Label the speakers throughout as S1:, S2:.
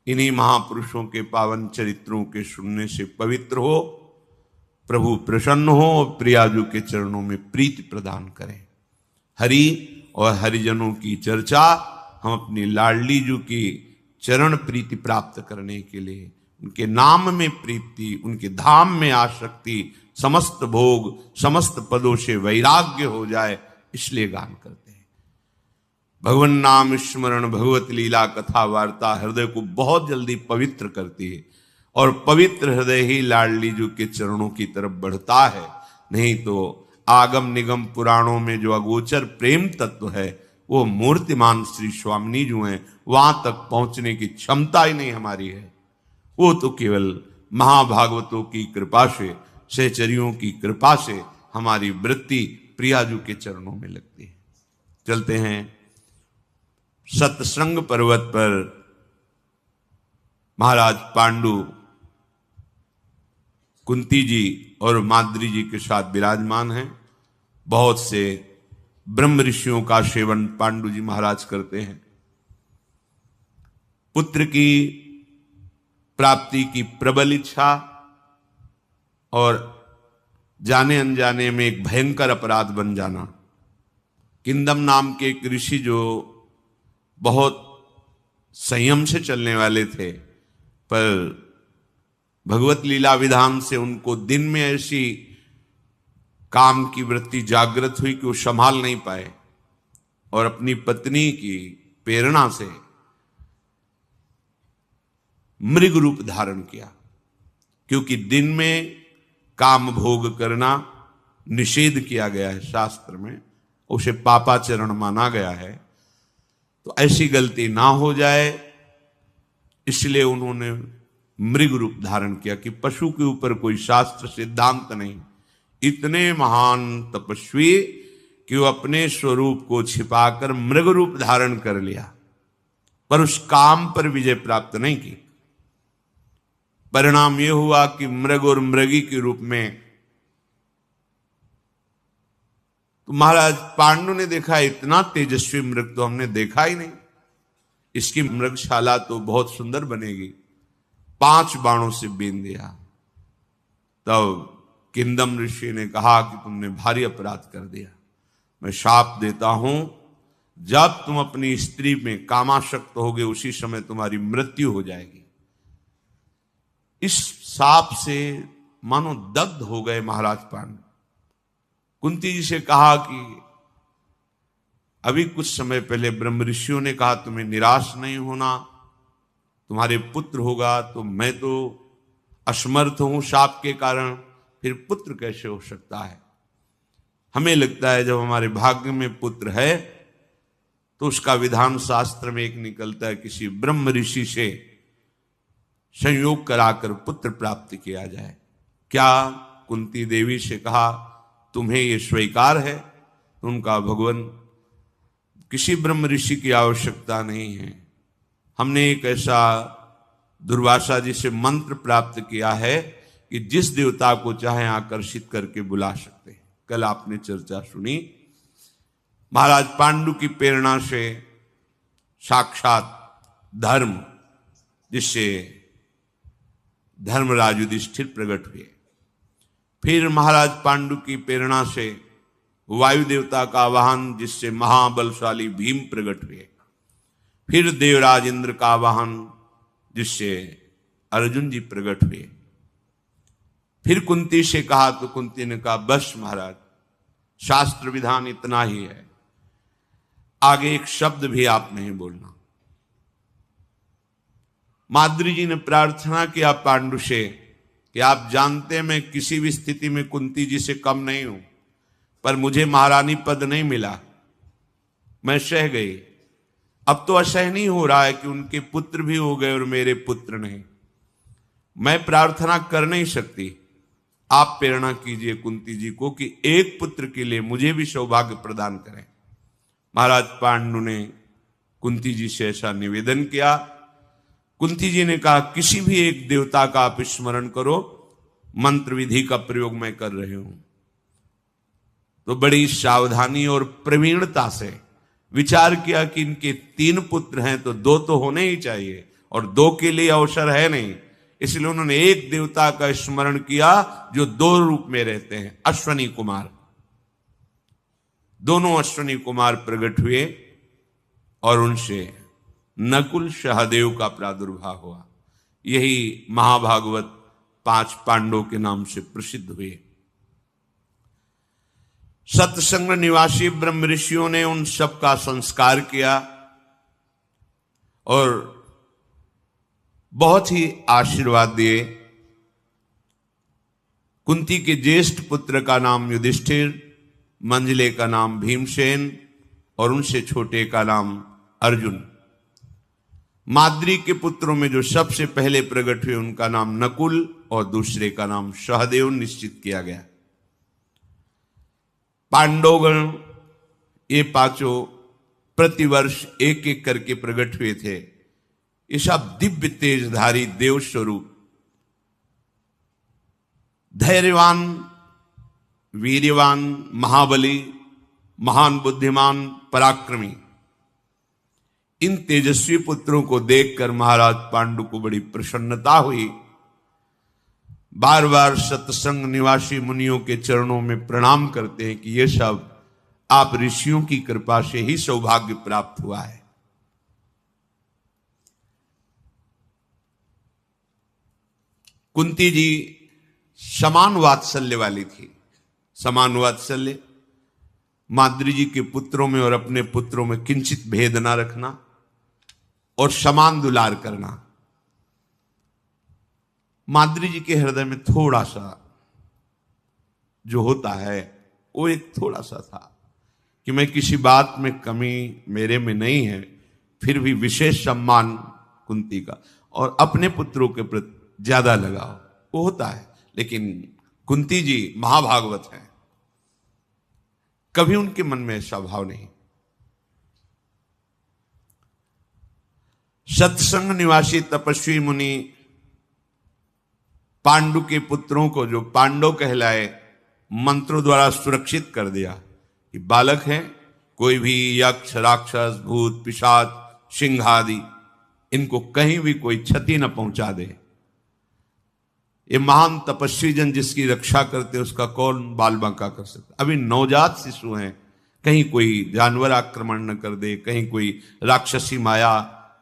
S1: इन्हीं महापुरुषों के पावन चरित्रों के सुनने से पवित्र हो, प्रभु प्रसन्न हो और प्रियाजू के चरणों में प्रीति प्रदान करें। हरि और हरिजनों की चर्चा हम अपनी लाडली जू की चरण प्रीति प्राप्त करने के लिए, उनके नाम में प्रीति, उनके धाम में आसक्ति, समस्त भोग समस्त पदों से वैराग्य हो जाए, इसलिए गान करते हैं। भगवान नाम स्मरण, भगवत लीला कथा वार्ता हृदय को बहुत जल्दी पवित्र करती है और पवित्र हृदय ही लाडली जू के चरणों की तरफ बढ़ता है। नहीं तो आगम निगम पुराणों में जो अगोचर प्रेम तत्व है वो मूर्तिमान श्री स्वामिनी जो हैं वहां तक पहुंचने की क्षमता ही नहीं हमारी है। वो तो केवल महाभागवतों की कृपा से, सहचरियों की कृपा से हमारी वृत्ति प्रियाजू के चरणों में लगती है। चलते हैं सतसंग पर्वत पर महाराज पांडु कुंती जी और माद्री जी के साथ विराजमान हैं। बहुत से ब्रह्म ऋषियों का सेवन पांडु जी महाराज करते हैं। पुत्र की प्राप्ति की प्रबल इच्छा और जाने अनजाने में एक भयंकर अपराध बन जाना। किंदम नाम के एक ऋषि जो बहुत संयम से चलने वाले थे, पर भगवत लीला विधान से उनको दिन में ऐसी काम की वृत्ति जागृत हुई कि वो संभाल नहीं पाए और अपनी पत्नी की प्रेरणा से मृग रूप धारण किया। क्योंकि दिन में काम भोग करना निषेध किया गया है शास्त्र में, उसे पापाचरण माना गया है, तो ऐसी गलती ना हो जाए इसलिए उन्होंने मृग रूप धारण किया कि पशु के ऊपर कोई शास्त्र सिद्धांत नहीं। इतने महान तपस्वी कि वो अपने स्वरूप को छिपाकर मृग रूप धारण कर लिया, पर उस काम पर विजय प्राप्त नहीं की। परिणाम यह हुआ कि मृग और मृगी के रूप में तो महाराज पांडु ने देखा इतना तेजस्वी मृग तो हमने देखा ही नहीं, इसकी मृगशाला तो बहुत सुंदर बनेगी। 5 बाणों से बीन दिया। तब किंदम ऋषि ने कहा कि तुमने भारी अपराध कर दिया, मैं शाप देता हूं, जब तुम अपनी स्त्री में कामासक्त होगे उसी समय तुम्हारी मृत्यु हो जाएगी। इस शाप से मानो दग्ध हो गए महाराज पांडु। कुंती जी से कहा कि अभी कुछ समय पहले ब्रह्म ऋषियों ने कहा तुम्हें निराश नहीं होना, तुम्हारे पुत्र होगा, तो मैं तो असमर्थ हूं शाप के कारण, फिर पुत्र कैसे हो सकता है। हमें लगता है जब हमारे भाग्य में पुत्र है तो उसका विधान शास्त्र में एक निकलता है, किसी ब्रह्म ऋषि से संयोग कराकर पुत्र प्राप्त किया जाए। क्या कुंती देवी से कहा तुम्हें यह स्वीकार है? तो उनका भगवान किसी ब्रह्म ऋषि की आवश्यकता नहीं है, हमने एक ऐसा दुर्वासा जी से मंत्र प्राप्त किया है कि जिस देवता को चाहे आकर्षित करके बुला सकते हैं। कल आपने चर्चा सुनी, महाराज पांडु की प्रेरणा से साक्षात धर्म, जिससे धर्मराज युधिष्ठिर प्रकट हुए। फिर महाराज पांडु की प्रेरणा से वायु देवता का वाहन, जिससे महाबलशाली भीम प्रकट हुए। फिर देवराज इंद्र का वाहन, जिससे अर्जुन जी प्रकट हुए। फिर कुंती से कहा तो कुंती ने कहा बस महाराज, शास्त्र विधान इतना ही है, आगे एक शब्द भी आप नहीं बोलना। माद्री जी ने प्रार्थना किया पांडु से कि आप जानते मैं किसी भी स्थिति में कुंती जी से कम नहीं हूं, पर मुझे महारानी पद नहीं मिला, मैं सह गई। अब तो असह नहीं हो रहा है कि उनके पुत्र भी हो गए और मेरे पुत्र नहीं। मैं प्रार्थना कर नहीं सकती, आप प्रेरणा कीजिए कुंती जी को कि एक पुत्र के लिए मुझे भी सौभाग्य प्रदान करें। महाराज पांडु ने कुंती जी से ऐसा निवेदन किया। कुंती जी ने कहा किसी भी एक देवता का आप स्मरण करो, मंत्र विधि का प्रयोग मैं कर रही हूं। तो बड़ी सावधानी और प्रवीणता से विचार किया कि इनके 3 पुत्र हैं तो 2 तो होने ही चाहिए, और दो के लिए अवसर है नहीं, इसलिए उन्होंने एक देवता का स्मरण किया जो दो रूप में रहते हैं, अश्वनी कुमार। दोनों अश्वनी कुमार प्रकट हुए और उनसे नकुल सहदेव का प्रादुर्भाव हुआ। यही महाभागवत 5 पांडवों के नाम से प्रसिद्ध हुए। सत्संग निवासी ब्रह्म ऋषियों ने उन सब का संस्कार किया और बहुत ही आशीर्वाद दिए। कुंती के ज्येष्ठ पुत्र का नाम युधिष्ठिर, मंझले का नाम भीमसेन और उनसे छोटे का नाम अर्जुन। माद्री के पुत्रों में जो सबसे पहले प्रकट हुए उनका नाम नकुल और दूसरे का नाम सहदेव निश्चित किया गया। पांडवगण ये पांचों प्रतिवर्ष एक एक करके प्रकट हुए थे। ये सब दिव्य तेजधारी देव स्वरूप, धैर्यवान, वीर्यवान, महाबली, महान बुद्धिमान, पराक्रमी, इन तेजस्वी पुत्रों को देखकर महाराज पांडु को बड़ी प्रसन्नता हुई। बार बार सत्संग निवासी मुनियों के चरणों में प्रणाम करते हैं कि ये सब आप ऋषियों की कृपा से ही सौभाग्य प्राप्त हुआ है। कुंती जी समान वात्सल्य वाली थी। समान वात्सल्य, माद्री जी के पुत्रों में और अपने पुत्रों में किंचित भेद ना रखना और समान दुलार करना। माद्री जी के हृदय में थोड़ा सा जो होता है वो एक थोड़ा सा था कि मैं किसी बात में कमी मेरे में नहीं है, फिर भी विशेष सम्मान कुंती का और अपने पुत्रों के प्रति ज्यादा लगाव वो होता है। लेकिन कुंती जी महाभागवत हैं, कभी उनके मन में ऐसा भाव नहीं। सत्संग निवासी तपस्वी मुनि पांडु के पुत्रों को, जो पांडव कहलाए, मंत्रों द्वारा सुरक्षित कर दिया कि बालक हैं, कोई भी यक्ष, राक्षस, भूत, पिशाच, सिंह आदि, इनको कहीं भी कोई क्षति न पहुंचा दे। ये महान तपस्वी जन जिसकी रक्षा करते उसका कौन बाल बांका कर सकता। अभी नवजात शिशु हैं, कहीं कोई जानवर आक्रमण न कर दे, कहीं कोई राक्षसी माया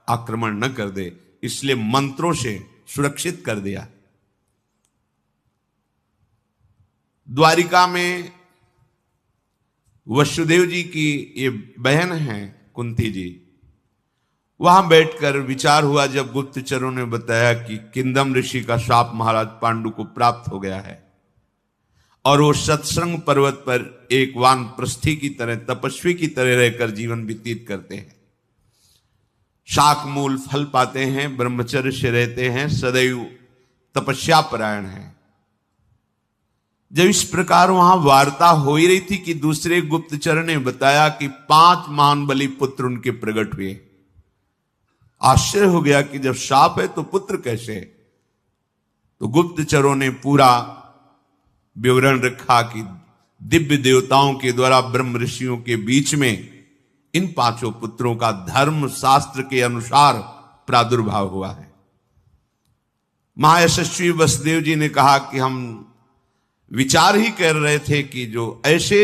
S1: आक्रमण न कर दे, इसलिए मंत्रों से सुरक्षित कर दिया। द्वारिका में वसुदेव जी की ये बहन है कुंती जी, वहां बैठकर विचार हुआ जब गुप्तचरों ने बताया कि किंदम ऋषि का शाप महाराज पांडु को प्राप्त हो गया है और वो सत्संग पर्वत पर एक वानप्रस्थी की तरह, तपस्वी की तरह रहकर जीवन व्यतीत करते हैं। शाक मूल फल पाते हैं, ब्रह्मचर्य से रहते हैं, सदैव तपस्या परायण हैं। जब इस प्रकार वहां वार्ता हो ही रही थी कि दूसरे गुप्तचर ने बताया कि 5 महान बली पुत्र उनके प्रकट हुए। आश्चर्य हो गया कि जब शाप है तो पुत्र कैसे? तो गुप्तचरों ने पूरा विवरण रखा कि दिव्य देवताओं के द्वारा ब्रह्म ऋषियों के बीच में इन 5 पुत्रों का धर्म शास्त्र के अनुसार प्रादुर्भाव हुआ है। महायशस्वी वसुदेव जी ने कहा कि हम विचार ही कर रहे थे कि जो ऐसे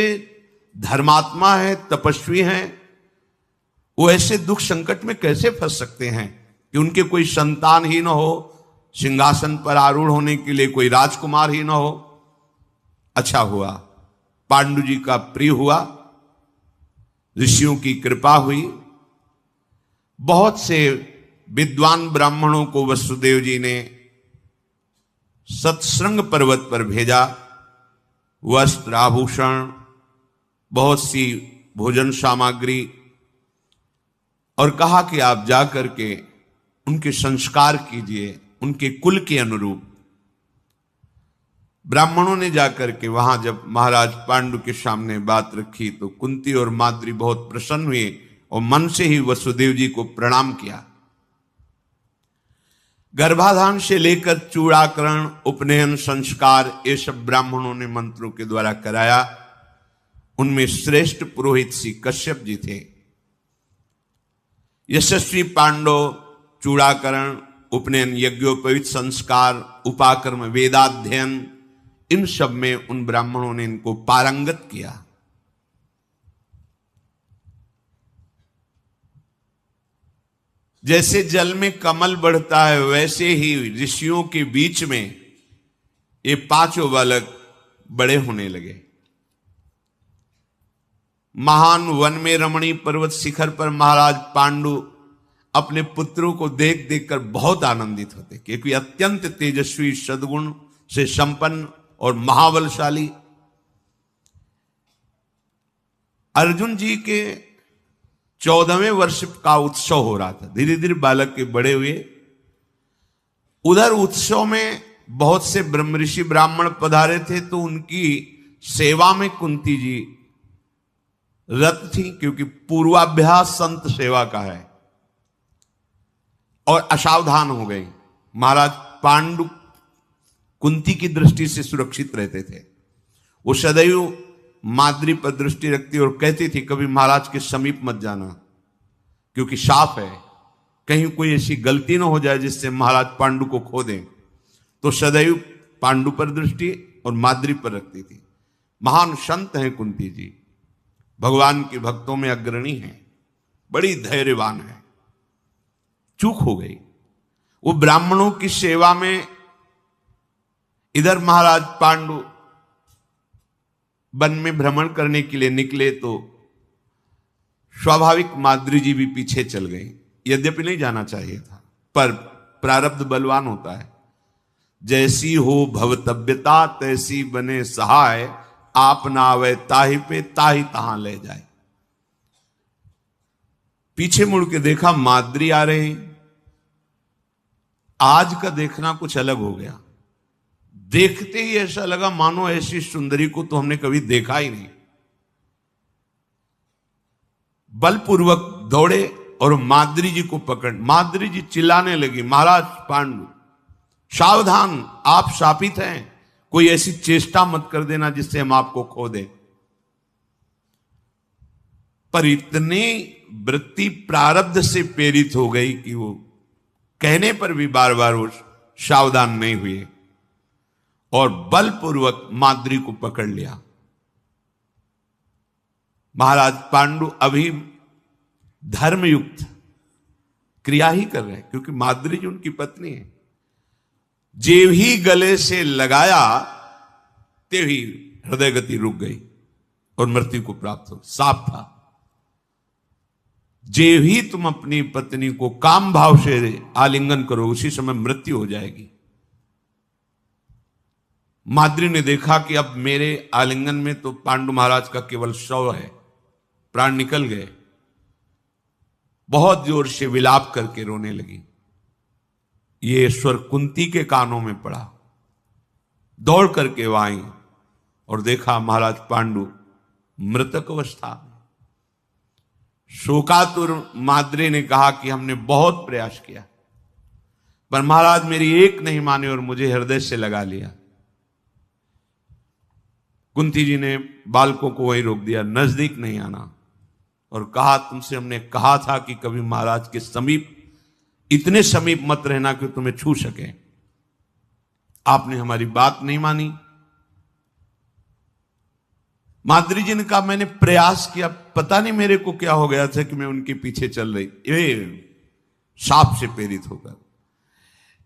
S1: धर्मात्मा है, तपस्वी हैं, वो ऐसे दुख संकट में कैसे फंस सकते हैं कि उनके कोई संतान ही न हो, सिंहासन पर आरूढ़ होने के लिए कोई राजकुमार ही न हो। अच्छा हुआ पांडु जी का प्रिय हुआ, ऋषियों की कृपा हुई। बहुत से विद्वान ब्राह्मणों को वसुदेव जी ने सत्संग पर्वत पर भेजा। वस्त्र, आभूषण, बहुत सी भोजन सामग्री, और कहा कि आप जाकर के उनके संस्कार कीजिए उनके कुल के अनुरूप। ब्राह्मणों ने जाकर के वहां जब महाराज पांडु के सामने बात रखी तो कुंती और माद्री बहुत प्रसन्न हुए और मन से ही वसुदेव जी को प्रणाम किया। गर्भाधान से लेकर चूड़ाकरण, उपनयन संस्कार, ये सब ब्राह्मणों ने मंत्रों के द्वारा कराया। उनमें श्रेष्ठ पुरोहित श्री कश्यप जी थे। यशस्वी पांडव चूड़ाकरण, उपनयन, यज्ञोपवीत संस्कार, उपाकर्म, वेदाध्ययन, इन सब में उन ब्राह्मणों ने इनको पारंगत किया। जैसे जल में कमल बढ़ता है वैसे ही ऋषियों के बीच में ये पांचों बालक बड़े होने लगे। महान वन में रमणीय पर्वत शिखर पर महाराज पांडु अपने पुत्रों को देख देखकर बहुत आनंदित होते, क्योंकि अत्यंत तेजस्वी, सद्गुण से संपन्न और महाबलशाली। अर्जुन जी के 14वें वर्ष का उत्सव हो रहा था। धीरे धीरे बालक के बड़े हुए। उधर उत्सव में बहुत से ब्रह्म ऋषि ब्राह्मण पधारे थे, तो उनकी सेवा में कुंती जी रत थी, क्योंकि पूर्वाभ्यास संत सेवा का है, और असावधान हो गई। महाराज पांडु कुंती की दृष्टि से सुरक्षित रहते थे। वो सदैव माद्री पर दृष्टि रखती और कहती थी कभी महाराज के समीप मत जाना, क्योंकि शाप है, कहीं कोई ऐसी गलती ना हो जाए जिससे महाराज पांडु को खो दें। तो सदैव पांडु पर दृष्टि और माद्री पर रखती थी। महान संत हैं कुंती जी, भगवान के भक्तों में अग्रणी हैं, बड़ी धैर्यवान है। चूक हो गई। वो ब्राह्मणों की सेवा में इधर महाराज पांडु वन में भ्रमण करने के लिए निकले, तो स्वाभाविक माद्री जी भी पीछे चल गई। यद्यपि नहीं जाना चाहिए था, पर प्रारब्ध बलवान होता है। जैसी हो भवतव्यता तैसी बने सहाय, आप ना आवे ताही पे ताही तहां ले जाए। पीछे मुड़ के देखा माद्री आ रही। आज का देखना कुछ अलग हो गया। देखते ही ऐसा लगा मानो ऐसी सुंदरी को तो हमने कभी देखा ही नहीं। बलपूर्वक दौड़े और माद्री जी को पकड़, माद्री जी चिल्लाने लगी, महाराज पांडु सावधान, आप शापित हैं, कोई ऐसी चेष्टा मत कर देना जिससे हम आपको खो दें। पर इतनी वृत्ति प्रारब्ध से प्रेरित हो गई कि वो कहने पर भी बार बार वो सावधान नहीं हुए और बलपूर्वक माद्री को पकड़ लिया। महाराज पांडु अभी धर्मयुक्त क्रिया ही कर रहे हैं, क्योंकि माद्री जी उनकी पत्नी है। जेव ही गले से लगाया ते ही हृदय गति रुक गई और मृत्यु को प्राप्त हो। साफ था, जेव ही तुम अपनी पत्नी को काम भाव से आलिंगन करो उसी समय मृत्यु हो जाएगी। माद्री ने देखा कि अब मेरे आलिंगन में तो पांडु महाराज का केवल शव है, प्राण निकल गए। बहुत जोर से विलाप करके रोने लगी। ये स्वर कुंती के कानों में पड़ा। दौड़ करके वहां आई और देखा महाराज पांडु मृतक अवस्था में। शोकातुर माद्री ने कहा कि हमने बहुत प्रयास किया, पर महाराज मेरी एक नहीं माने और मुझे हृदय से लगा लिया। कुंती जी ने बालकों को वहीं रोक दिया, नजदीक नहीं आना, और कहा तुमसे हमने कहा था कि कभी महाराज के समीप, इतने समीप मत रहना कि तुम्हें छू सके। आपने हमारी बात नहीं मानी। माद्री जी ने कहा मैंने प्रयास किया, पता नहीं मेरे को क्या हो गया था कि मैं उनके पीछे चल रही, ये साप से प्रेरित होकर।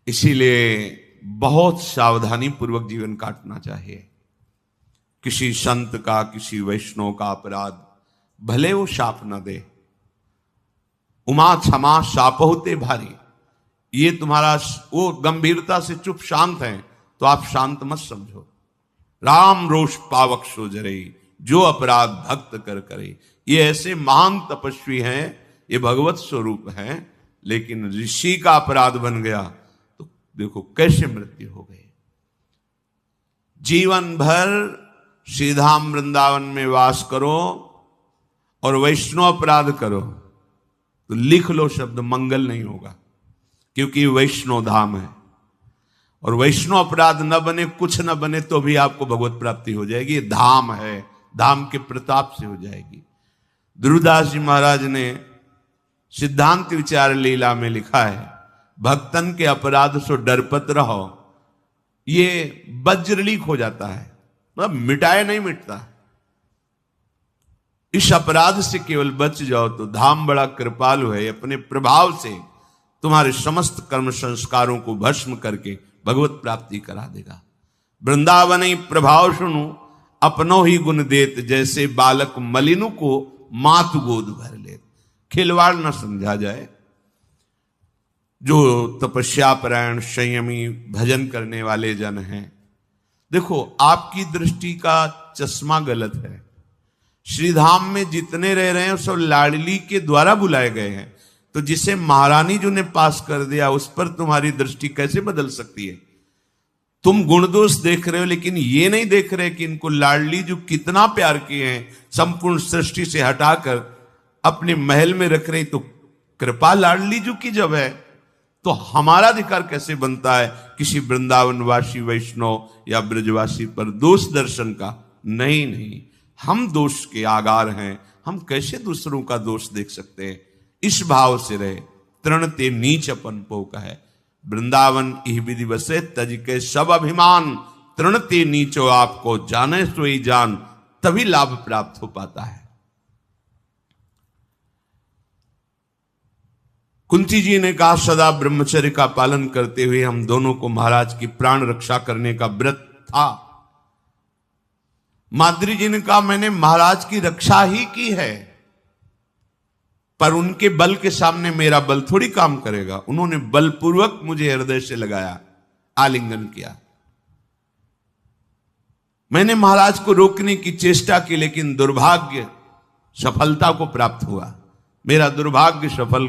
S1: इसीलिए बहुत सावधानी पूर्वक जीवन काटना चाहिए। किसी संत का, किसी वैष्णव का अपराध भले वो शाप न दे, उमा क्षमा शाप होते भारी, ये तुम्हारा वो गंभीरता से चुप शांत है तो आप शांत मत समझो। राम रोष पावक सो जरे, जो अपराध भक्त कर करे। ये ऐसे महान तपस्वी हैं, ये भगवत स्वरूप हैं, लेकिन ऋषि का अपराध बन गया तो देखो कैसे मृत्यु हो गई। जीवन भर श्रीधाम वृंदावन में वास करो और वैष्णव अपराध करो तो लिख लो शब्द मंगल नहीं होगा, क्योंकि वैष्णव धाम है। और वैष्णव अपराध न बने, कुछ न बने तो भी आपको भगवत प्राप्ति हो जाएगी। ये धाम है, धाम के प्रताप से हो जाएगी। ध्रुवदास जी महाराज ने सिद्धांत विचार लीला में लिखा है, भक्तन के अपराध सो डरपत रहो, ये वज्रलीक हो जाता है, मतलब मिटाए नहीं मिटता। इस अपराध से केवल बच जाओ तो धाम बड़ा कृपालु है, अपने प्रभाव से तुम्हारे समस्त कर्म संस्कारों को भस्म करके भगवत प्राप्ति करा देगा। वृंदावन ही प्रभाव सुनु अपनो ही गुण देत, जैसे बालक मलिनु को मात गोद भर ले। खिलवाड़ न समझा जाए। जो तपस्या परायण संयमी भजन करने वाले जन हैं, देखो आपकी दृष्टि का चश्मा गलत है। श्रीधाम में जितने रह रहे हैं सब लाडली के द्वारा बुलाए गए हैं, तो जिसे महारानी जी ने पास कर दिया उस पर तुम्हारी दृष्टि कैसे बदल सकती है? तुम गुण दोष देख रहे हो, लेकिन ये नहीं देख रहे कि इनको लाडली जो कितना प्यार किए हैं, संपूर्ण सृष्टि से हटाकर अपने महल में रख रहे, तो कृपा लाडली जो की जब है तो हमारा अधिकार कैसे बनता है किसी वृंदावनवासी वैष्णव या ब्रजवासी पर दोष दर्शन का? नहीं नहीं, हम दोष के आगार हैं, हम कैसे दूसरों का दोष देख सकते हैं? इस भाव से रहे। तृणते नीच अपन पो का है, वृंदावन इह विधि बसे तज के सब अभिमान, तृणते नीचो आपको जाने सोई जान, तभी लाभ प्राप्त हो पाता है। कुंती जी ने कहा सदा ब्रह्मचर्य का पालन करते हुए हम दोनों को महाराज की प्राण रक्षा करने का व्रत था। माद्री जी ने कहा मैंने महाराज की रक्षा ही की है, पर उनके बल के सामने मेरा बल थोड़ी काम करेगा। उन्होंने बलपूर्वक मुझे हृदय से लगाया, आलिंगन किया। मैंने महाराज को रोकने की चेष्टा की, लेकिन दुर्भाग्य सफलता को प्राप्त हुआ। मेरा दुर्भाग्य सफल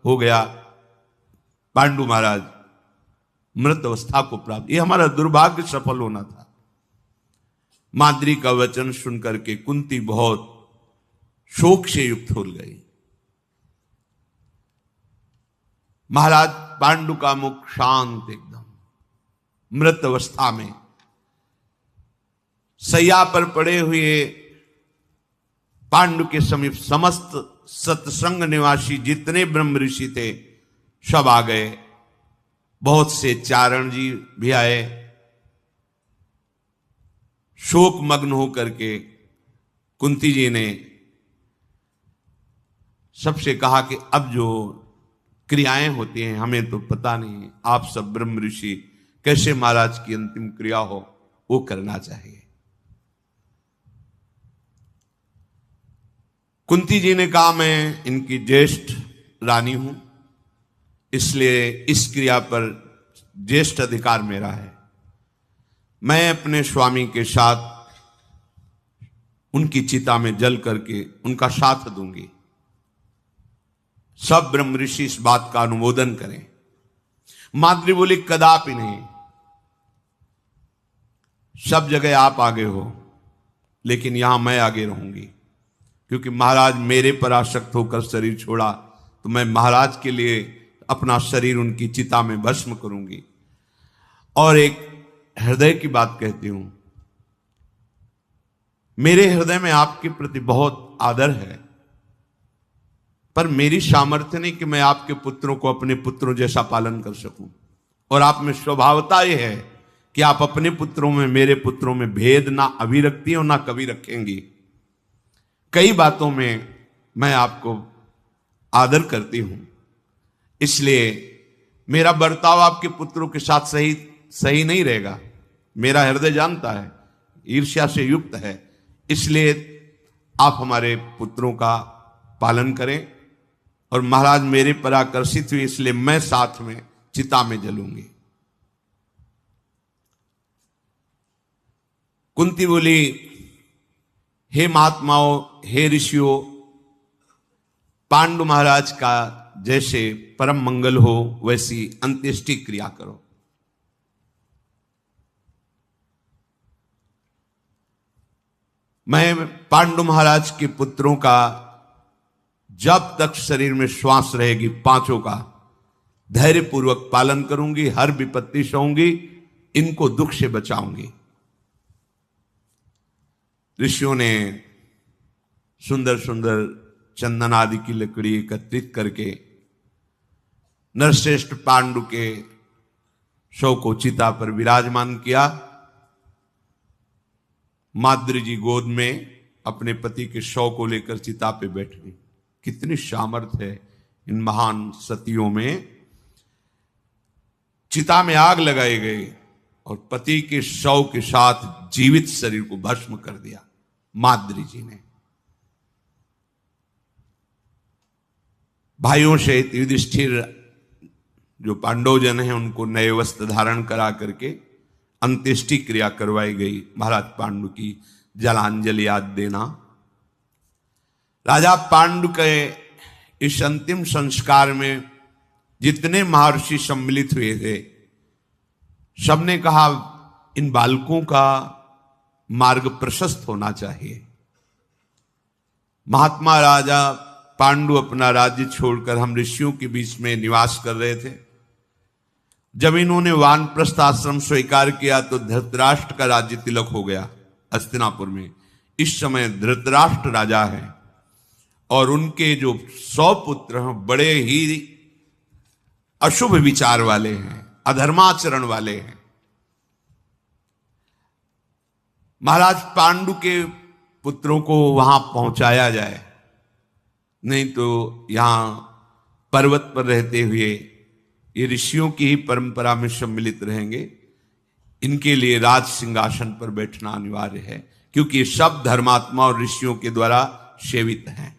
S1: हो गया। पांडु महाराज मृत अवस्था को प्राप्त, ये हमारा दुर्भाग्य सफल होना था। माद्री का वचन सुनकर के कुंती बहुत शोक से युक्त हो गई। महाराज पांडु का मुख शांत, एकदम मृत अवस्था में सैया पर पड़े हुए पांडु के समीप समस्त सत्संग निवासी जितने ब्रह्म ऋषि थे सब आ गए। बहुत से चारण जी भी आए। शोक मग्न होकर के कुंती जी ने सबसे कहा कि अब जो क्रियाएं होती हैं हमें तो पता नहीं, आप सब ब्रह्म ऋषि कैसे महाराज की अंतिम क्रिया हो वो करना चाहिए। कुंती जी ने कहा मैं इनकी ज्येष्ठ रानी हूं, इसलिए इस क्रिया पर ज्येष्ठ अधिकार मेरा है। मैं अपने स्वामी के साथ उनकी चिता में जल करके उनका साथ दूंगी। सब ब्रह्म ऋषि इस बात का अनुमोदन करें। माद्री बोली कदापि नहीं, सब जगह आप आगे हो, लेकिन यहां मैं आगे रहूंगी, क्योंकि महाराज मेरे पर आसक्त होकर शरीर छोड़ा तो मैं महाराज के लिए अपना शरीर उनकी चिता में भस्म करूंगी। और एक हृदय की बात कहती हूं, मेरे हृदय में आपके प्रति बहुत आदर है, पर मेरी सामर्थ्य नहीं कि मैं आपके पुत्रों को अपने पुत्रों जैसा पालन कर सकूं। और आप में स्वभावता यह है कि आप अपने पुत्रों में मेरे पुत्रों में भेद ना अभी रखती और ना कभी रखेंगी। कई बातों में मैं आपको आदर करती हूं, इसलिए मेरा बर्ताव आपके पुत्रों के साथ सही नहीं रहेगा। मेरा हृदय जानता है, ईर्ष्या से युक्त है, इसलिए आप हमारे पुत्रों का पालन करें। और महाराज मेरे पर आकर्षित हुए, इसलिए मैं साथ में चिता में जलूंगी। कुंती बोली हे महात्माओं, हे ऋषियों, पांडु महाराज का जैसे परम मंगल हो वैसी अंत्येष्टि क्रिया करो। मैं पांडु महाराज के पुत्रों का जब तक शरीर में श्वास रहेगी पांचों का धैर्य पूर्वक पालन करूंगी, हर विपत्ति सहूंगी, इनको दुख से बचाऊंगी। ऋषियों ने सुंदर सुंदर चंदन आदि की लकड़ी एकत्रित करके नरश्रेष्ठ पांडु के शव को चिता पर विराजमान किया। माद्री जी गोद में अपने पति के शव को लेकर चिता पे बैठ गई। कितनी सामर्थ्य है इन महान सतियों में। चिता में आग लगाई गई और पति के शव के साथ जीवित शरीर को भस्म कर दिया माद्री जी ने। भाइयों सहित युधिष्ठिर जो पांडवजन हैं उनको नए वस्त्र धारण करा करके अंत्येष्टि क्रिया करवाई गई। महाराज पांडु की जलांजलि याद देना। राजा पांडु के इस अंतिम संस्कार में जितने महर्षि सम्मिलित हुए थे, सबने कहा इन बालकों का मार्ग प्रशस्त होना चाहिए। महात्मा राजा पांडु अपना राज्य छोड़कर हम ऋषियों के बीच में निवास कर रहे थे। जब इन्होंने वानप्रस्थ आश्रम स्वीकार किया तो धृतराष्ट्र का राज्य तिलक हो गया हस्तिनापुर में। इस समय धृतराष्ट्र राजा है और उनके जो 100 पुत्र हैं बड़े ही अशुभ विचार वाले हैं, अधर्माचरण वाले हैं। महाराज पांडु के पुत्रों को वहां पहुंचाया जाए, नहीं तो यहां पर्वत पर रहते हुए ये ऋषियों की ही परंपरा में सम्मिलित रहेंगे। इनके लिए राज सिंहासन पर बैठना अनिवार्य है, क्योंकि ये सब धर्मात्मा और ऋषियों के द्वारा सेवित हैं।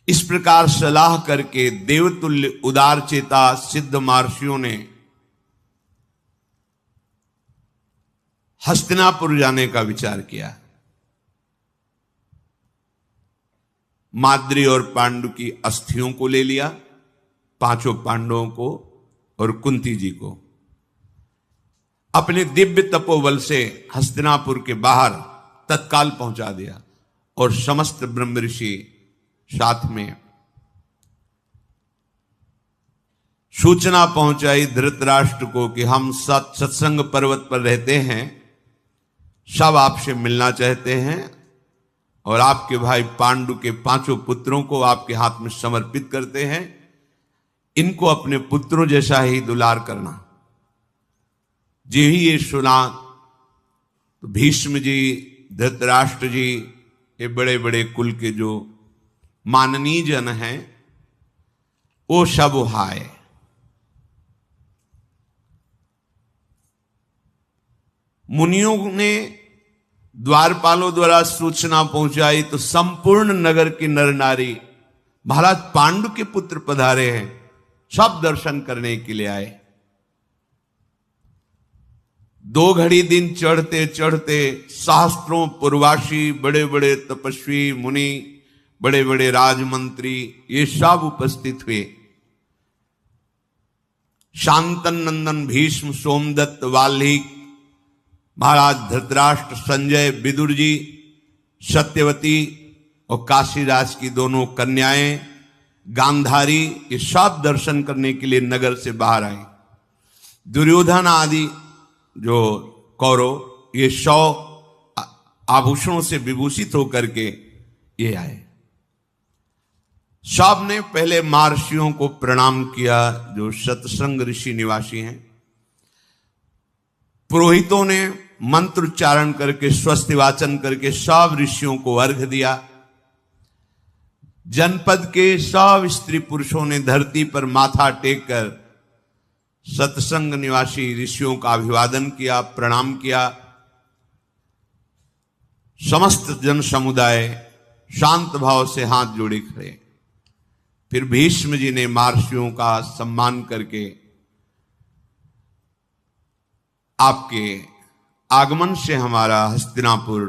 S1: इस प्रकार सलाह करके देवतुल्य उदार चेता सिद्ध महर्षियों ने हस्तिनापुर जाने का विचार किया। माद्री और पांडु की अस्थियों को ले लिया, 5 पांडवों को और कुंती जी को। अपने दिव्य तपोबल से हस्तिनापुर के बाहर तत्काल पहुंचा दिया और समस्त ब्रह्म ऋषि साथ में सूचना पहुंचाई धृतराष्ट्र को कि हम सत्संग पर्वत पर रहते हैं, सब आपसे मिलना चाहते हैं और आपके भाई पांडु के 5 पुत्रों को आपके हाथ में समर्पित करते हैं। इनको अपने पुत्रों जैसा ही दुलार करना। जी ही ये सुना तो भीष्म जी, धृतराष्ट्र जी, ये बड़े बड़े कुल के जो माननीय जन हैं वो सब हाय। मुनियों ने द्वारपालों द्वारा सूचना पहुंचाई तो संपूर्ण नगर के नर नारी महाराज पांडु के पुत्र पधारे हैं, सब दर्शन करने के लिए आए। 2 घड़ी दिन चढ़ते चढ़ते सहस्त्रों पूर्वासी, बड़े बड़े तपस्वी मुनि, बड़े बड़े राजमंत्री, ये सब उपस्थित हुए। शांतन नंदन भीष्म, सोमदत्त, वाल्मीकि, महाराज धृतराष्ट्र, संजय, विदुर जी, सत्यवती और काशीराज की दोनों कन्याएं, गांधारी, ये सब दर्शन करने के लिए नगर से बाहर आए। दुर्योधन आदि जो कौरव, ये 100 आभूषणों से विभूषित होकर के ये आए। सब ने पहले महर्षियों को प्रणाम किया जो सत्संग ऋषि निवासी हैं। पुरोहितों ने मंत्रोच्चारण करके स्वस्ति वाचन करके सब ऋषियों को अर्घ्य दिया। जनपद के सब स्त्री पुरुषों ने धरती पर माथा टेक कर सत्संग निवासी ऋषियों का अभिवादन किया, प्रणाम किया। समस्त जन समुदाय शांत भाव से हाथ जोड़े खड़े। फिर भीष्म जी ने महर्षियों का सम्मान करके आपके आगमन से हमारा हस्तिनापुर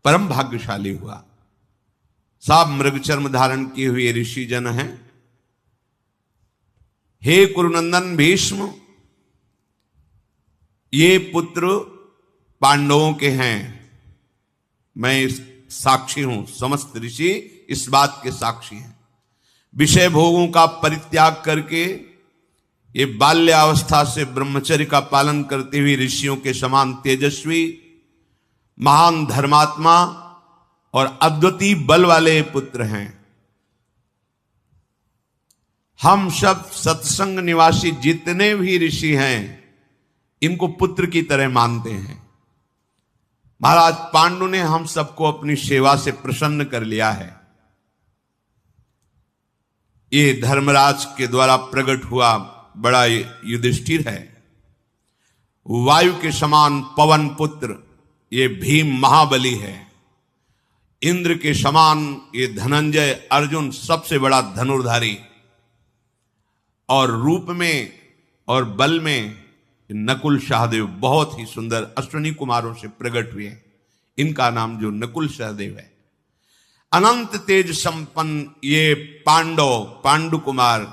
S1: परम भाग्यशाली हुआ। सब मृगचर्म धारण किए हुए ऋषि जन हैं। हे कुरुनंदन भीष्म, ये पुत्र पांडवों के हैं। मैं साक्षी हूं, समस्त ऋषि इस बात के साक्षी हैं। विषय भोगों का परित्याग करके ये बाल्यावस्था से ब्रह्मचर्य का पालन करते हुए ऋषियों के समान तेजस्वी, महान धर्मात्मा और अद्वितीय बल वाले पुत्र हैं। हम सब सत्संग निवासी जितने भी ऋषि हैं इनको पुत्र की तरह मानते हैं। महाराज पांडु ने हम सबको अपनी सेवा से प्रसन्न कर लिया है। ये धर्मराज के द्वारा प्रकट हुआ बड़ा युधिष्ठिर है। वायु के समान पवन पुत्र ये भीम महाबली है। इंद्र के समान ये धनंजय अर्जुन सबसे बड़ा धनुर्धारी, और रूप में और बल में नकुल सहदेव बहुत ही सुंदर अश्विनी कुमारों से प्रकट हुए। इनका नाम जो नकुल सहदेव है। अनंत तेज संपन्न ये पांडु कुमार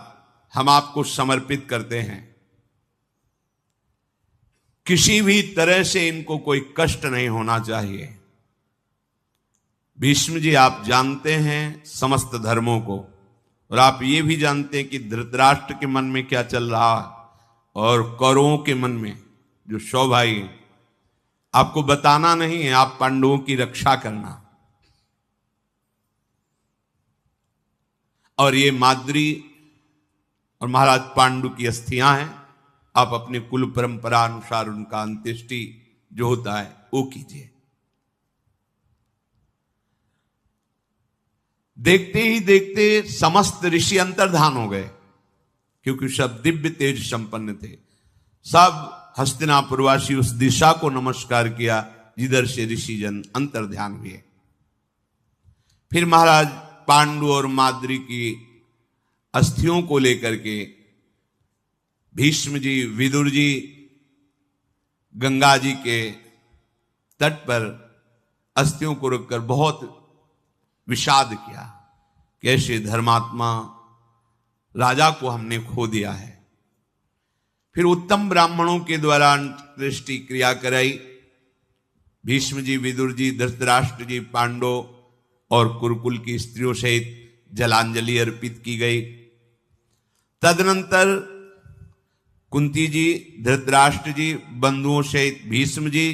S1: हम आपको समर्पित करते हैं। किसी भी तरह से इनको कोई कष्ट नहीं होना चाहिए। भीष्म जी, आप जानते हैं समस्त धर्मों को, और आप ये भी जानते हैं कि धृतराष्ट्र के मन में क्या चल रहा और कौरवों के मन में, जो 100 भाई हैं। आपको बताना नहीं है, आप पांडवों की रक्षा करना। और ये माद्री और महाराज पांडु की अस्थियां हैं। आप अपने कुल परंपरा अनुसार उनका अंत्येष्टि जो होता है वो कीजिए। देखते ही देखते समस्त ऋषि अंतर्धान हो गए, क्योंकि सब दिव्य तेज संपन्न थे। सब हस्तिनापुरवासी उस दिशा को नमस्कार किया जिधर से ऋषि जन अंतर्ध्यान हुए। फिर महाराज पांडु और माद्री की अस्थियों को लेकर के भीष्म जी, विदुर जी गंगा जी के तट पर अस्थियों को रखकर बहुत विषाद किया कि ऐसे धर्मात्मा राजा को हमने खो दिया है। फिर उत्तम ब्राह्मणों के द्वारा अंत्येष्टि क्रिया कराई। भीष्म जी, विदुर जी, धृतराष्ट्र जी, पांडव और कुरुकुल की स्त्रियों सहित जलांजलि अर्पित की गई। तदनंतर कुंती जी, धृतराष्ट्र जी, बंधुओं सहित भीष्म जी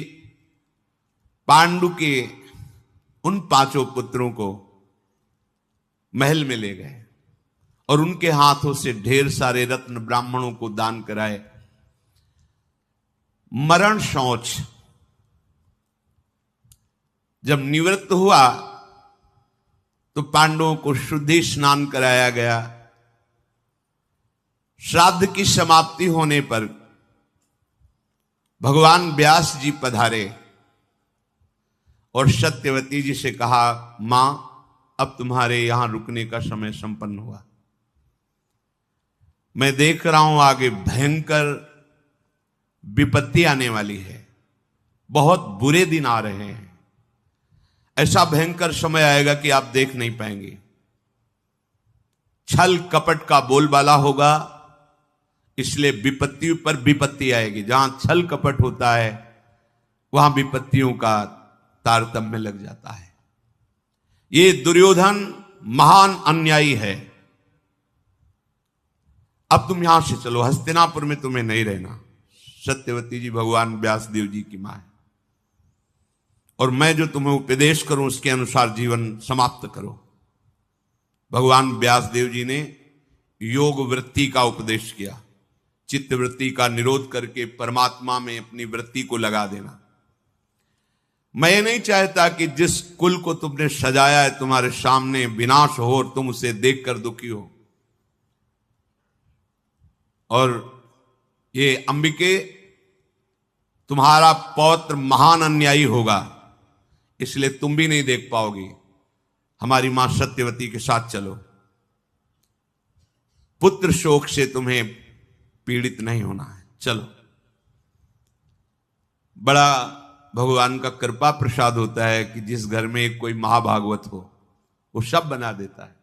S1: पांडु के उन 5 पुत्रों को महल में ले गए और उनके हाथों से ढेर सारे रत्न ब्राह्मणों को दान कराए। मरण शौच जब निवृत्त हुआ तो पांडवों को शुद्धि स्नान कराया गया। श्राद्ध की समाप्ति होने पर भगवान व्यास जी पधारे और सत्यवती जी से कहा, मां अब तुम्हारे यहां रुकने का समय संपन्न हुआ। मैं देख रहा हूं आगे भयंकर विपत्ति आने वाली है, बहुत बुरे दिन आ रहे हैं। ऐसा भयंकर समय आएगा कि आप देख नहीं पाएंगे। छल कपट का बोलबाला होगा, इसलिए विपत्ति पर विपत्ति आएगी। जहां छल कपट होता है वहां विपत्तियों का तारतम्य लग जाता है। ये दुर्योधन महान अन्यायी है। अब तुम यहां से चलो, हस्तिनापुर में तुम्हें नहीं रहना। सत्यवती जी भगवान व्यासदेव जी की मां है, और मैं जो तुम्हें उपदेश करूं उसके अनुसार जीवन समाप्त करो। भगवान व्यासदेव जी ने योग वृत्ति का उपदेश किया। चित्त वृत्ति का निरोध करके परमात्मा में अपनी वृत्ति को लगा देना। मैं ये नहीं चाहता कि जिस कुल को तुमने सजाया है तुम्हारे सामने विनाश हो और तुम उसे देखकर दुखी हो। और ये अंबिके, तुम्हारा पौत्र महान अन्यायी होगा, इसलिए तुम भी नहीं देख पाओगी। हमारी मां सत्यवती के साथ चलो, पुत्र शोक से तुम्हें पीड़ित नहीं होना है, चलो। बड़ा भगवान का कृपा प्रसाद होता है कि जिस घर में एक कोई महाभागवत हो वो सब बना देता है।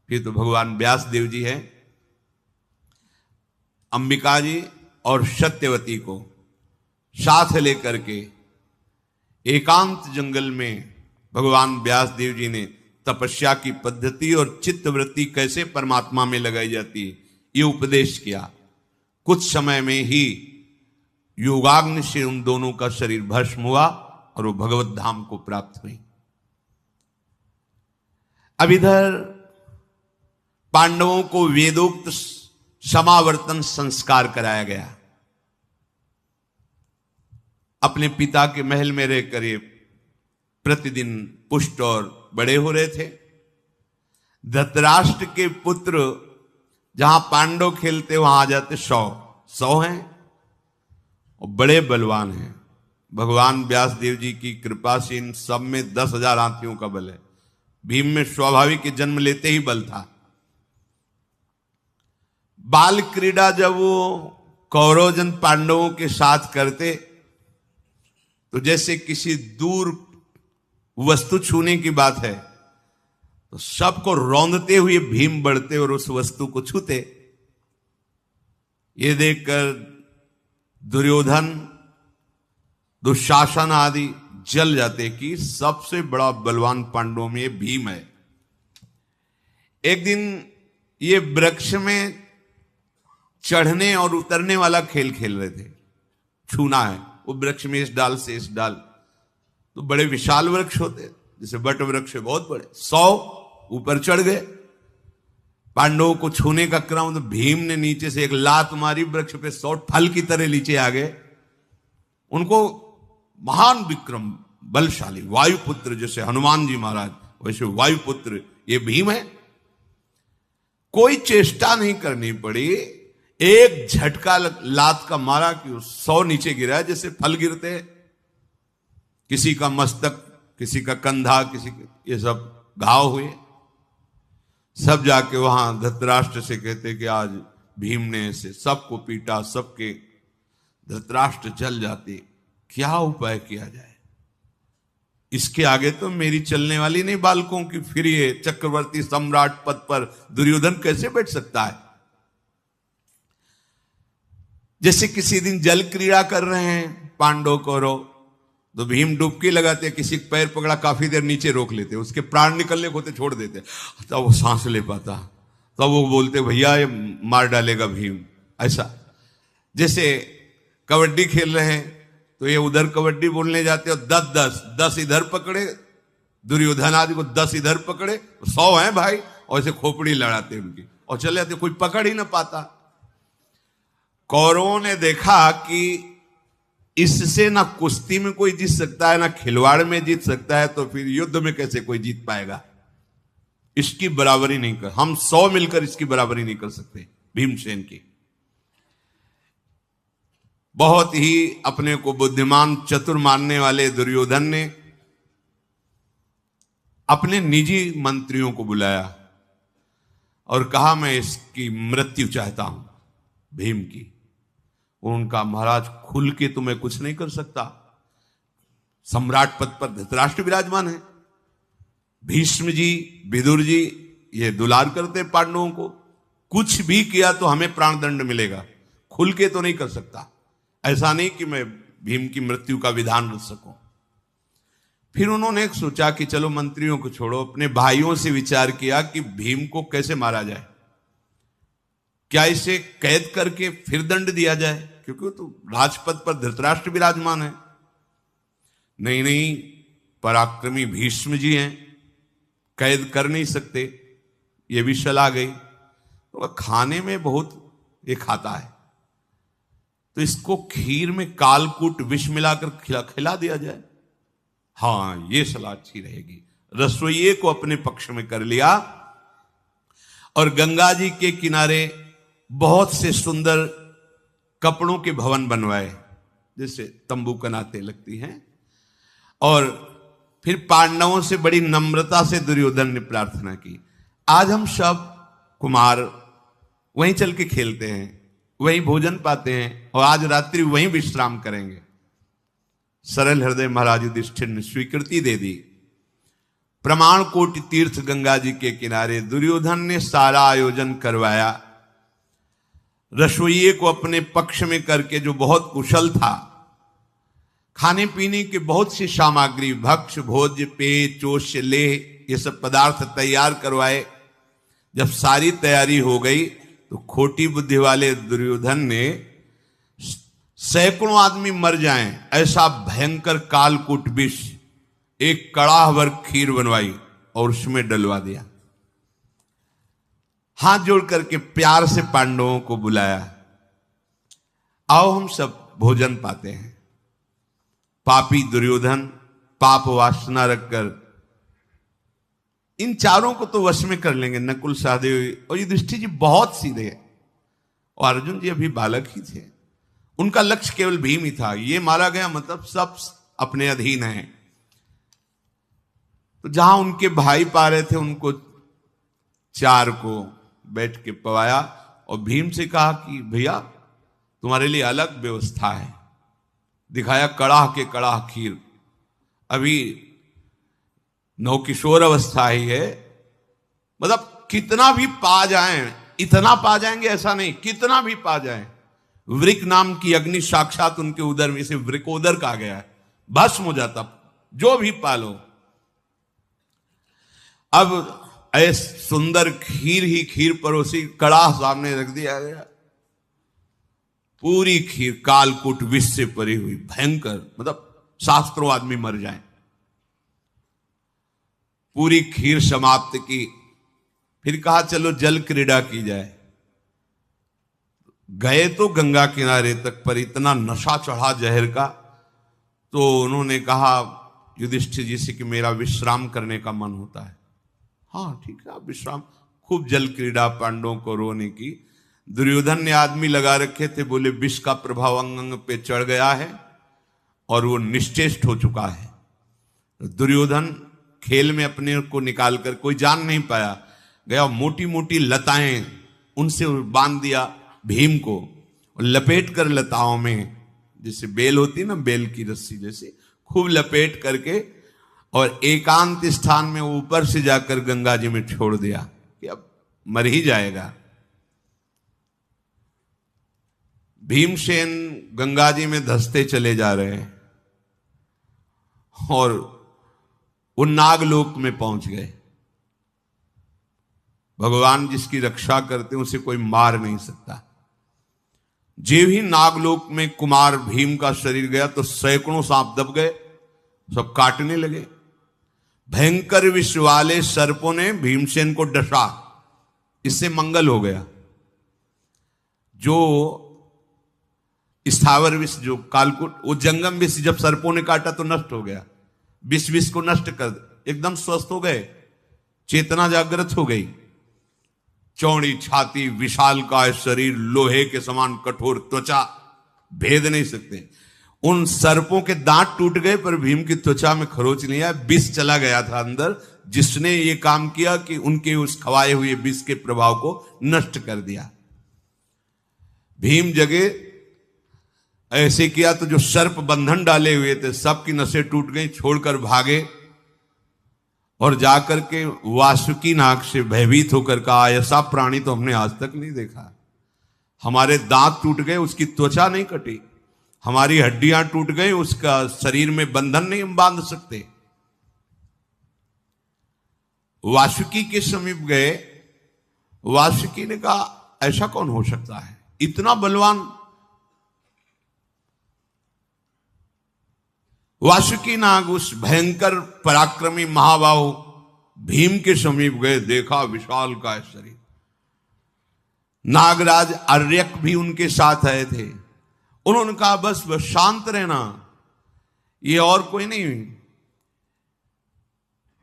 S1: फिर तो भगवान व्यासदेव जी हैं। अंबिका जी और सत्यवती को साथ लेकर के एकांत जंगल में भगवान व्यासदेव जी ने तपस्या की पद्धति और चित्तवृत्ति कैसे परमात्मा में लगाई जाती है ये उपदेश किया। कुछ समय में ही योगाग्नि से उन दोनों का शरीर भस्म हुआ और वो भगवत धाम को प्राप्त हुई। अब इधर पांडवों को वेदोक्त समावर्तन संस्कार कराया गया। अपने पिता के महल में रहकर ये प्रतिदिन पुष्ट और बड़े हो रहे थे। धृतराष्ट्र के पुत्र जहां पांडव खेलते वहां आ जाते 100 हैं और बड़े बलवान हैं। भगवान व्यासदेव जी की कृपा से इन सब में 10,000 हाथियों का बल है। भीम में स्वाभाविक जन्म लेते ही बल था। बाल क्रीड़ा जब वो कौरवजन पांडवों के साथ करते तो जैसे किसी दूर वस्तु छूने की बात है तो सबको रौंदते हुए भीम बढ़ते और उस वस्तु को छूते। ये देखकर दुर्योधन, दुशासन आदि जल जाते कि सबसे बड़ा बलवान पांडवों में ये भीम है। एक दिन ये वृक्ष में चढ़ने और उतरने वाला खेल खेल रहे थे। छूना है वो वृक्ष में इस डाल से इस डाल, तो बड़े विशाल वृक्ष होते जैसे बट वृक्ष बहुत बड़े, 100 ऊपर चढ़ गए। पांडवों को छूने का क्रम तो भीम ने नीचे से एक लात मारी, वृक्ष पे 100 फल की तरह नीचे आ गए। उनको महान विक्रम बलशाली वायुपुत्र, जैसे हनुमान जी महाराज वैसे वायुपुत्र ये भीम है। कोई चेष्टा नहीं करनी पड़ी, एक झटका लात का मारा कि 100 नीचे गिरा जैसे फल गिरते। किसी का मस्तक, किसी का कंधा, किसी के ये सब घाव हुए। सब जाके वहां धृतराष्ट्र से कहते कि आज भीम ने ऐसे सबको पीटा, सबके धृतराष्ट्र जल जाते, क्या उपाय किया जाए। इसके आगे तो मेरी चलने वाली नहीं बालकों की, फिर ये चक्रवर्ती सम्राट पद पर दुर्योधन कैसे बैठ सकता है। जैसे किसी दिन जल क्रीड़ा कर रहे हैं पांडव कौरव, तो भीम डुबकी लगाते, किसी पैर पकड़ा काफी देर नीचे रोक लेते, उसके प्राण निकलने को होते छोड़ देते, तब वो सांस ले पाता, तब वो बोलते भैया ये मार डालेगा भीम। ऐसा जैसे कबड्डी खेल रहे हैं तो ये उधर कबड्डी बोलने जाते और 10 इधर पकड़े, दुर्योधन आदि को 10 इधर पकड़े, 100 हैं भाई, और ऐसे खोपड़ी लड़ाते उनकी और चले जाते, कोई पकड़ ही ना पाता। कौरवों ने देखा कि इससे ना कुश्ती में कोई जीत सकता है, ना खिलवाड़ में जीत सकता है, तो फिर युद्ध में कैसे कोई जीत पाएगा। इसकी बराबरी नहीं कर, हम 100 मिलकर इसकी बराबरी नहीं कर सकते भीमसेन की। बहुत ही अपने को बुद्धिमान चतुर मानने वाले दुर्योधन ने अपने निजी मंत्रियों को बुलाया और कहा मैं इसकी मृत्यु चाहता हूं भीम की। उनका महाराज खुल के तो मैं कुछ नहीं कर सकता, सम्राट पद पर धृतराष्ट्र विराजमान है, भीष्म जी, विदुर जी ये दुलार करते पांडवों को, कुछ भी किया तो हमें प्राणदंड मिलेगा, खुल के तो नहीं कर सकता। ऐसा नहीं कि मैं भीम की मृत्यु का विधान रख सकूं। फिर उन्होंने एक सोचा कि चलो मंत्रियों को छोड़ो, अपने भाइयों से विचार किया कि भीम को कैसे मारा जाए, क्या इसे कैद करके फिर दंड दिया जाए, क्योंकि तो राजपद पर धृतराष्ट्र विराजमान है। नहीं, पराक्रमी भीष्म जी हैं, कैद कर नहीं सकते, ये भी सलाह गई। तो खाने में बहुत ये खाता है, तो इसको खीर में कालकूट विष मिलाकर खिला दिया जाए। हाँ, ये सलाह अच्छी रहेगी। रसोइये को अपने पक्ष में कर लिया और गंगा जी के किनारे बहुत से सुंदर कपड़ों के भवन बनवाए, जैसे तंबू कनाते लगती हैं। और फिर पांडवों से बड़ी नम्रता से दुर्योधन ने प्रार्थना की, आज हम सब कुमार वहीं चल के खेलते हैं, वहीं भोजन पाते हैं और आज रात्रि वहीं विश्राम करेंगे। सरल हृदय महाराज युधिष्ठिर ने स्वीकृति दे दी। प्रमाण कोटि तीर्थ गंगा जी के किनारे दुर्योधन ने सारा आयोजन करवाया। रसोइये को अपने पक्ष में करके, जो बहुत कुशल था, खाने पीने की बहुत सी सामग्री, भक्ष भोज्य पेय चोष्य लेह ये सब पदार्थ तैयार करवाए। जब सारी तैयारी हो गई तो खोटी बुद्धि वाले दुर्योधन ने सैकड़ों आदमी मर जाएं ऐसा भयंकर कालकूट विष एक कड़ाह भर खीर बनवाई और उसमें डलवा दिया। हाथ जोड़ करके प्यार से पांडवों को बुलाया, आओ हम सब भोजन पाते हैं। पापी दुर्योधन पाप वासना रखकर इन चारों को तो वश में कर लेंगे, नकुल सहदेव और युधिष्ठिर जी बहुत सीधे हैं, और अर्जुन जी अभी बालक ही थे। उनका लक्ष्य केवल भीम ही था। ये मारा गया मतलब सब अपने अधीन हैं। तो जहां उनके भाई पा रहे थे, उनको चार को बैठ के पवाया और भीम से कहा कि भैया तुम्हारे लिए अलग व्यवस्था है। दिखाया कड़ाह के कड़ाह खीर। अभी नवकिशोर अवस्था ही है, मतलब कितना भी पा जाएं, इतना पा जाएंगे ऐसा नहीं, कितना भी पा जाएं। वृक नाम की अग्नि साक्षात उनके उदर में से वृकोदर कहा गया है, भस्म हो जाता जो भी पालो। अब ऐसे सुंदर खीर ही खीर परोसी, कड़ाह सामने रख दिया गया। पूरी खीर कालकूट विष से परी हुई, भयंकर, मतलब शास्त्रों आदमी मर जाए। पूरी खीर समाप्त की, फिर कहा चलो जल क्रीड़ा की जाए। गए तो गंगा किनारे तक, पर इतना नशा चढ़ा जहर का, तो उन्होंने कहा युधिष्ठिर जी से कि मेरा विश्राम करने का मन होता है। हाँ ठीक है, आप विश्राम। खूब जल क्रीड़ा पांडवों को रोने की। दुर्योधन ने आदमी लगा रखे थे, बोले विष का प्रभाव अंग अंग पे चढ़ गया है और वो निश्चेष्ट हो चुका है। दुर्योधन खेल में अपने को निकाल कर, कोई जान नहीं पाया, गया मोटी मोटी लताएं उनसे बांध दिया भीम को, और लपेट कर लताओं में, जैसे बेल होती ना, बेल की रस्सी जैसे, खूब लपेट करके और एकांत स्थान में ऊपर से जाकर गंगा जी में छोड़ दिया कि अब मर ही जाएगा। भीमसेन गंगा जी में धंसते चले जा रहे हैं और वो नागलोक में पहुंच गए। भगवान जिसकी रक्षा करते हैं उसे कोई मार नहीं सकता। जे ही नागलोक में कुमार भीम का शरीर गया तो सैकड़ों सांप दब गए, सब काटने लगे। भयंकर विष वाले सर्पों ने भीमसेन को डसा, इससे मंगल हो गया। जो स्थावर विष, जो कालकूट, वो जंगम विष जब सर्पों ने काटा तो नष्ट हो गया। विष को नष्ट कर, एकदम स्वस्थ हो गए, चेतना जागृत हो गई। चौड़ी छाती, विशालकाय शरीर, लोहे के समान कठोर त्वचा, भेद नहीं सकते। उन सर्पों के दांत टूट गए पर भीम की त्वचा में खरोच नहीं आया। विष चला गया था अंदर, जिसने ये काम किया कि उनके उस खवाए हुए विष के प्रभाव को नष्ट कर दिया। भीम जगे ऐसे किया तो जो सर्प बंधन डाले हुए थे सबकी नसें टूट गई, छोड़कर भागे और जाकर के वासुकी नाग से भयभीत होकर कहा, ऐसा प्राणी तो हमने आज तक नहीं देखा। हमारे दांत टूट गए, उसकी त्वचा नहीं कटी, हमारी हड्डियां टूट गई, उसका शरीर में बंधन नहीं हम बांध सकते। वासुकी के समीप गए। वासुकी ने कहा ऐसा कौन हो सकता है, इतना बलवान। वासुकी नाग उस भयंकर पराक्रमी महाबाहु भीम के समीप गए, देखा विशाल का शरीर। नागराज अर्यक भी उनके साथ आए थे। उन्होंने कहा बस शांत रहना, ये और कोई नहीं,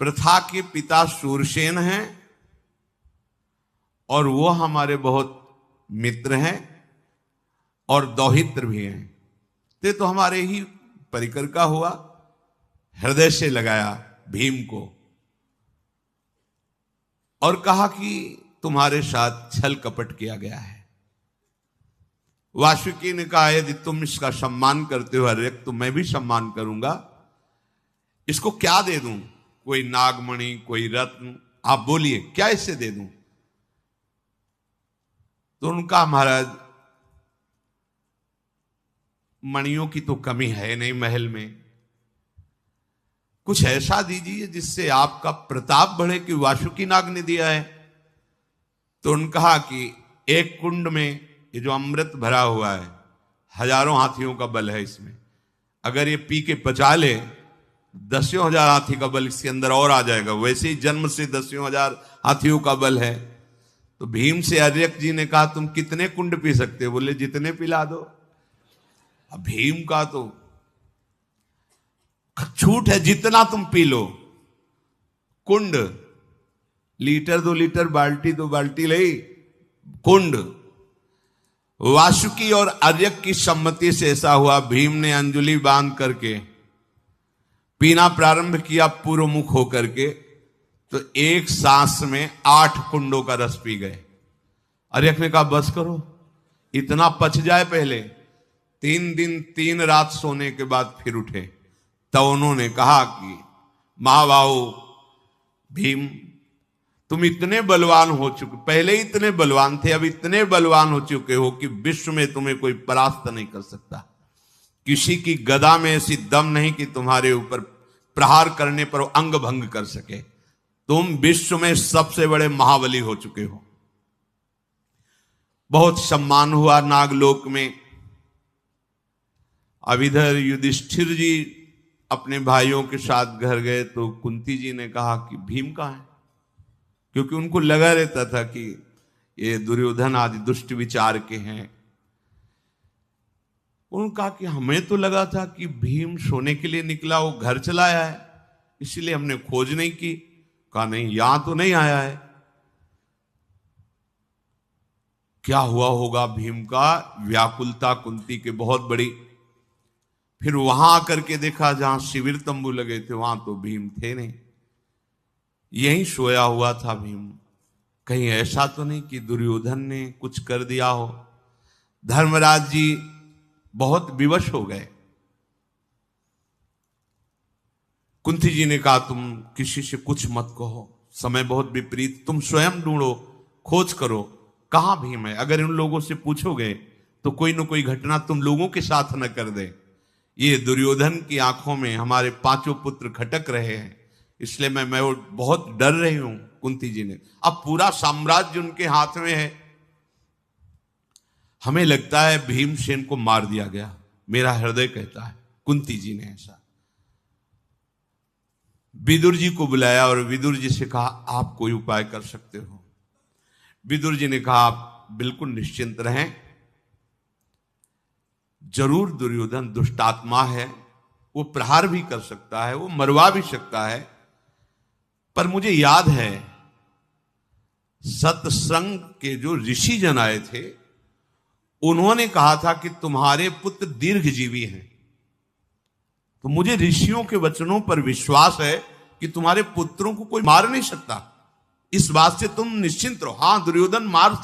S1: प्रथा के पिता शूरसेन हैं और वो हमारे बहुत मित्र हैं और दौहित्र भी हैं। ते तो हमारे ही परिकर का हुआ। हृदय से लगाया भीम को और कहा कि तुम्हारे साथ छल कपट किया गया है। वासुकी ने कहा यदि तुम इसका सम्मान करते हो हरेक, तो मैं भी सम्मान करूंगा। इसको क्या दे दूं, कोई नागमणि, कोई रत्न, आप बोलिए क्या इससे दे दूं। तो उनका महाराज मणियों की तो कमी है नहीं महल में, कुछ ऐसा दीजिए जिससे आपका प्रताप बढ़े कि वासुकी नाग ने दिया है। तो उन्होंने कहा कि एक कुंड में ये जो अमृत भरा हुआ है, हजारों हाथियों का बल है इसमें, अगर ये पी के पचा ले 10,000 हाथी का बल इसके अंदर और आ जाएगा। वैसे ही जन्म से 10,000 हाथियों का बल है। तो भीम से अर्यक जी ने कहा तुम कितने कुंड पी सकते हो? बोले जितने पिला दो। अब भीम का तो छूट है, जितना तुम पी लो। कुंड, लीटर 2 लीटर, बाल्टी 2 बाल्टी ले, कुंड। वासुकी और अर्यक की सम्मति से ऐसा हुआ, भीम ने अंजुलि बांध करके पीना प्रारंभ किया पूर्व मुख होकर के, तो एक सांस में 8 कुंडों का रस पी गए। अर्यक ने कहा बस करो, इतना पच जाए पहले। 3 दिन 3 रात सोने के बाद फिर उठे, तब उन्होंने कहा कि महाबाहु भीम, तुम इतने बलवान हो चुके, पहले इतने बलवान थे, अब इतने बलवान हो चुके हो कि विश्व में तुम्हें कोई परास्त नहीं कर सकता। किसी की गदा में ऐसी दम नहीं कि तुम्हारे ऊपर प्रहार करने पर वो अंग भंग कर सके। तुम विश्व में सबसे बड़े महाबली हो चुके हो। बहुत सम्मान हुआ नागलोक में। अब इधर युधिष्ठिर जी अपने भाइयों के साथ घर गए तो कुंती जी ने कहा कि भीम कहाँ है, क्योंकि उनको लगा रहता था कि ये दुर्योधन आदि दुष्ट विचार के हैं। उन्होंने कहा कि हमें तो लगा था कि भीम सोने के लिए निकला, वो घर चला आया है, इसलिए हमने खोज नहीं की। कहा नहीं, यहां तो नहीं आया है। क्या हुआ होगा भीम का? व्याकुलता कुंती के बहुत बड़ी। फिर वहां आकर के देखा जहां शिविर तंबू लगे थे, वहां तो भीम थे नहीं, यहीं सोया हुआ था भीम। कहीं ऐसा तो नहीं कि दुर्योधन ने कुछ कर दिया हो। धर्मराज जी बहुत विवश हो गए। कुंती जी ने कहा तुम किसी से कुछ मत कहो, समय बहुत विपरीत, तुम स्वयं ढूंढो, खोज करो कहां भीम है। अगर इन लोगों से पूछोगे तो कोई ना कोई घटना तुम लोगों के साथ न कर दे। ये दुर्योधन की आंखों में हमारे 5 पुत्र खटक रहे हैं, इसलिए मैं बहुत डर रही हूं। कुंती जी ने, अब पूरा साम्राज्य उनके हाथ में है, हमें लगता है भीमसेन को मार दिया गया, मेरा हृदय कहता है। कुंती जी ने ऐसा विदुर जी को बुलाया और विदुर जी से कहा आप कोई उपाय कर सकते हो। विदुर जी ने कहा आप बिल्कुल निश्चिंत रहें, जरूर दुर्योधन दुष्टात्मा है, वो प्रहार भी कर सकता है, वो मरवा भी सकता है, पर मुझे याद है सतसंग के जो ऋषि जन आए थे उन्होंने कहा था कि तुम्हारे पुत्र दीर्घजीवी हैं। तो मुझे ऋषियों के वचनों पर विश्वास है कि तुम्हारे पुत्रों को कोई मार नहीं सकता, इस बात से तुम निश्चिंत रहो। हां, दुर्योधन मार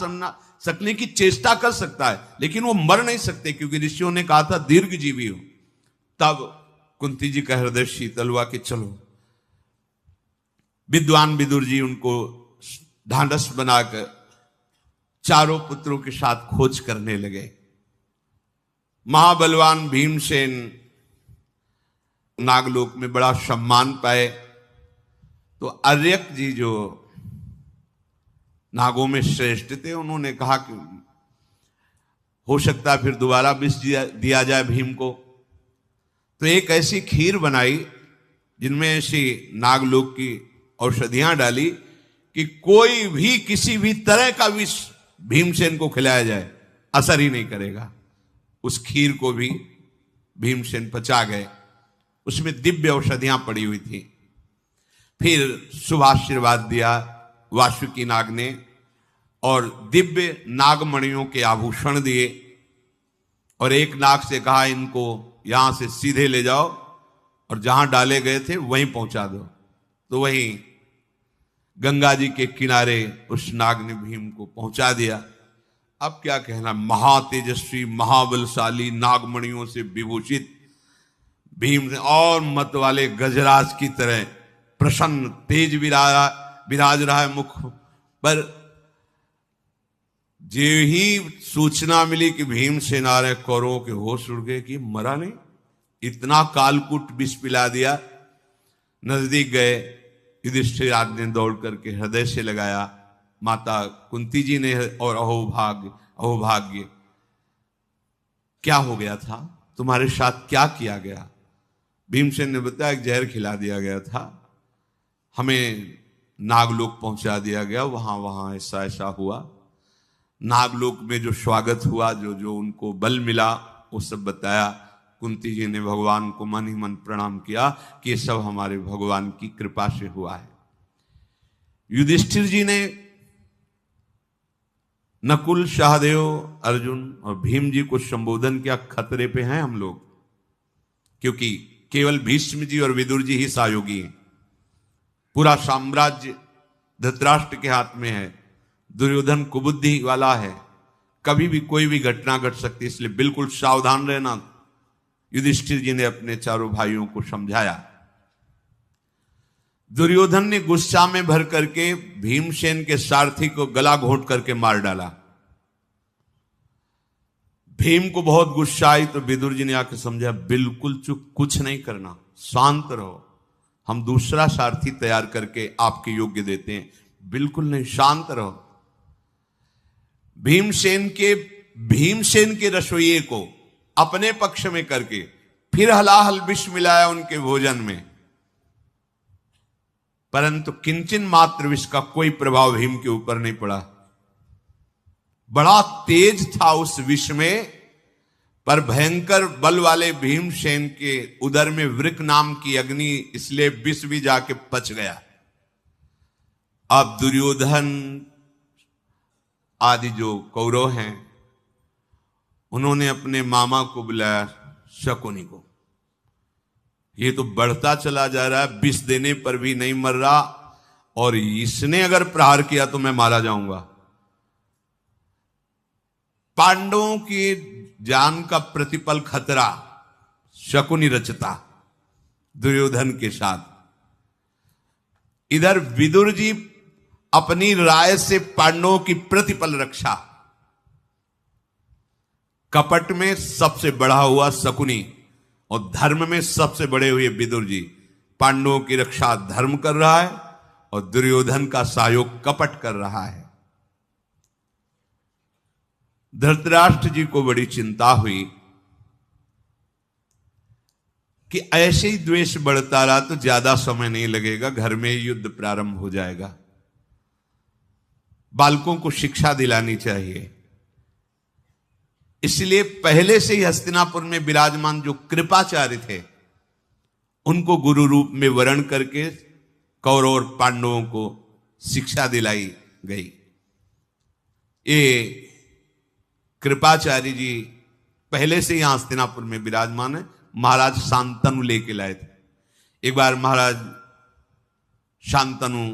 S1: सकने की चेष्टा कर सकता है, लेकिन वो मर नहीं सकते, क्योंकि ऋषियों ने कहा था दीर्घजीवी हो। तब कुंती जी का हृदय शीतल हुआ कि चलो। विद्वान विदुर जी उनको ढांढस बनाकर चारों पुत्रों के साथ खोज करने लगे। महाबलवान भीमसेन नागलोक में बड़ा सम्मान पाए। तो अर्यक जी जो नागों में श्रेष्ठ थे, उन्होंने कहा कि हो सकता है फिर दोबारा विष दिया जाए भीम को। तो एक ऐसी खीर बनाई जिनमें ऐसी नागलोक की औषधियां डाली कि कोई भी किसी भी तरह का विष भीमसेन को खिलाया जाए असर ही नहीं करेगा। उस खीर को भी भीमसेन पचा गए, उसमें दिव्य औषधियां पड़ी हुई थी। फिर शुभ आशीर्वाद दिया वासुकी नाग ने और दिव्य नागमणियों के आभूषण दिए और एक नाग से कहा इनको यहां से सीधे ले जाओ और जहां डाले गए थे वहीं पहुंचा दो। तो वहीं गंगा जी के किनारे उस नाग ने भीम को पहुंचा दिया। अब क्या कहना, महातेजस्वी महाबलशाली नागमणियों से विभूषित भीम और मत वाले गजराज की तरह प्रसन्न तेज विराज रहा है मुख पर। जो ही सूचना मिली कि भीमसेन आ रहे, कौरवों के होश उड़ गए कि मरा नहीं, इतना कालकूट विष पिला दिया। नजदीक गए, युधिष्ठिर आदि ने दौड़ करके हृदय से लगाया। माता कुंती जी ने, और अहोभाग्य क्या हो गया था, तुम्हारे साथ क्या किया गया? भीमसेन ने बताया जहर खिला दिया गया था, हमें नागलोक पहुंचा दिया गया। वहां ऐसा ऐसा हुआ। नागलोक में जो स्वागत हुआ, जो जो उनको बल मिला, वो सब बताया। कुंती जी ने भगवान को मन ही मन प्रणाम किया कि ये सब हमारे भगवान की कृपा से हुआ है। युधिष्ठिर जी ने नकुल, सहदेव, अर्जुन और भीम जी को संबोधन किया, खतरे पे हैं हम लोग, क्योंकि केवल भीष्म जी और विदुर जी ही सहयोगी हैं। पूरा साम्राज्य धृतराष्ट्र के हाथ में है। दुर्योधन कुबुद्धि वाला है, कभी भी कोई भी घटना घट सकती है, इसलिए बिल्कुल सावधान रहना। युधिष्ठिर जी ने अपने चारों भाइयों को समझाया। दुर्योधन ने गुस्सा में भर करके भीमसेन के सारथी को गला घोंट करके मार डाला। भीम को बहुत गुस्सा आई तो विदुर जी ने आके समझा, बिल्कुल चुप, कुछ नहीं करना, शांत रहो, हम दूसरा सारथी तैयार करके आपके योग्य देते हैं। बिल्कुल नहीं, शांत रहो। भीमसेन के रसोइये को अपने पक्ष में करके फिर हलाहल विष मिलाया उनके भोजन में, परंतु किंचन मात्र विष का कोई प्रभाव भीम के ऊपर नहीं पड़ा। बड़ा तेज था उस विष में, पर भयंकर बल वाले भीमसेन के उदर में वृक नाम की अग्नि, इसलिए विष भी जाके पच गया। अब दुर्योधन आदि जो कौरव हैं, उन्होंने अपने मामा को बुलाया, शकुनी को। ये तो बढ़ता चला जा रहा है, विष देने पर भी नहीं मर रहा, और इसने अगर प्रहार किया तो मैं मारा जाऊंगा। पांडवों की जान का प्रतिपल खतरा शकुनी रचता दुर्योधन के साथ। इधर विदुर जी अपनी राय से पांडवों की प्रतिपल रक्षा। कपट में सबसे बड़ा हुआ शकुनी और धर्म में सबसे बड़े हुए विदुर जी। पांडवों की रक्षा धर्म कर रहा है और दुर्योधन का सहयोग कपट कर रहा है। धृतराष्ट्र जी को बड़ी चिंता हुई कि ऐसे ही द्वेष बढ़ता रहा तो ज्यादा समय नहीं लगेगा, घर में युद्ध प्रारंभ हो जाएगा। बालकों को शिक्षा दिलानी चाहिए। इसलिए पहले से ही हस्तिनापुर में विराजमान जो कृपाचार्य थे, उनको गुरु रूप में वर्ण करके कौरव और पांडवों को शिक्षा दिलाई गई। ये कृपाचार्य जी पहले से यहां हस्तिनापुर में विराजमान है। महाराज शांतनु लेके लाए थे। एक बार महाराज शांतनु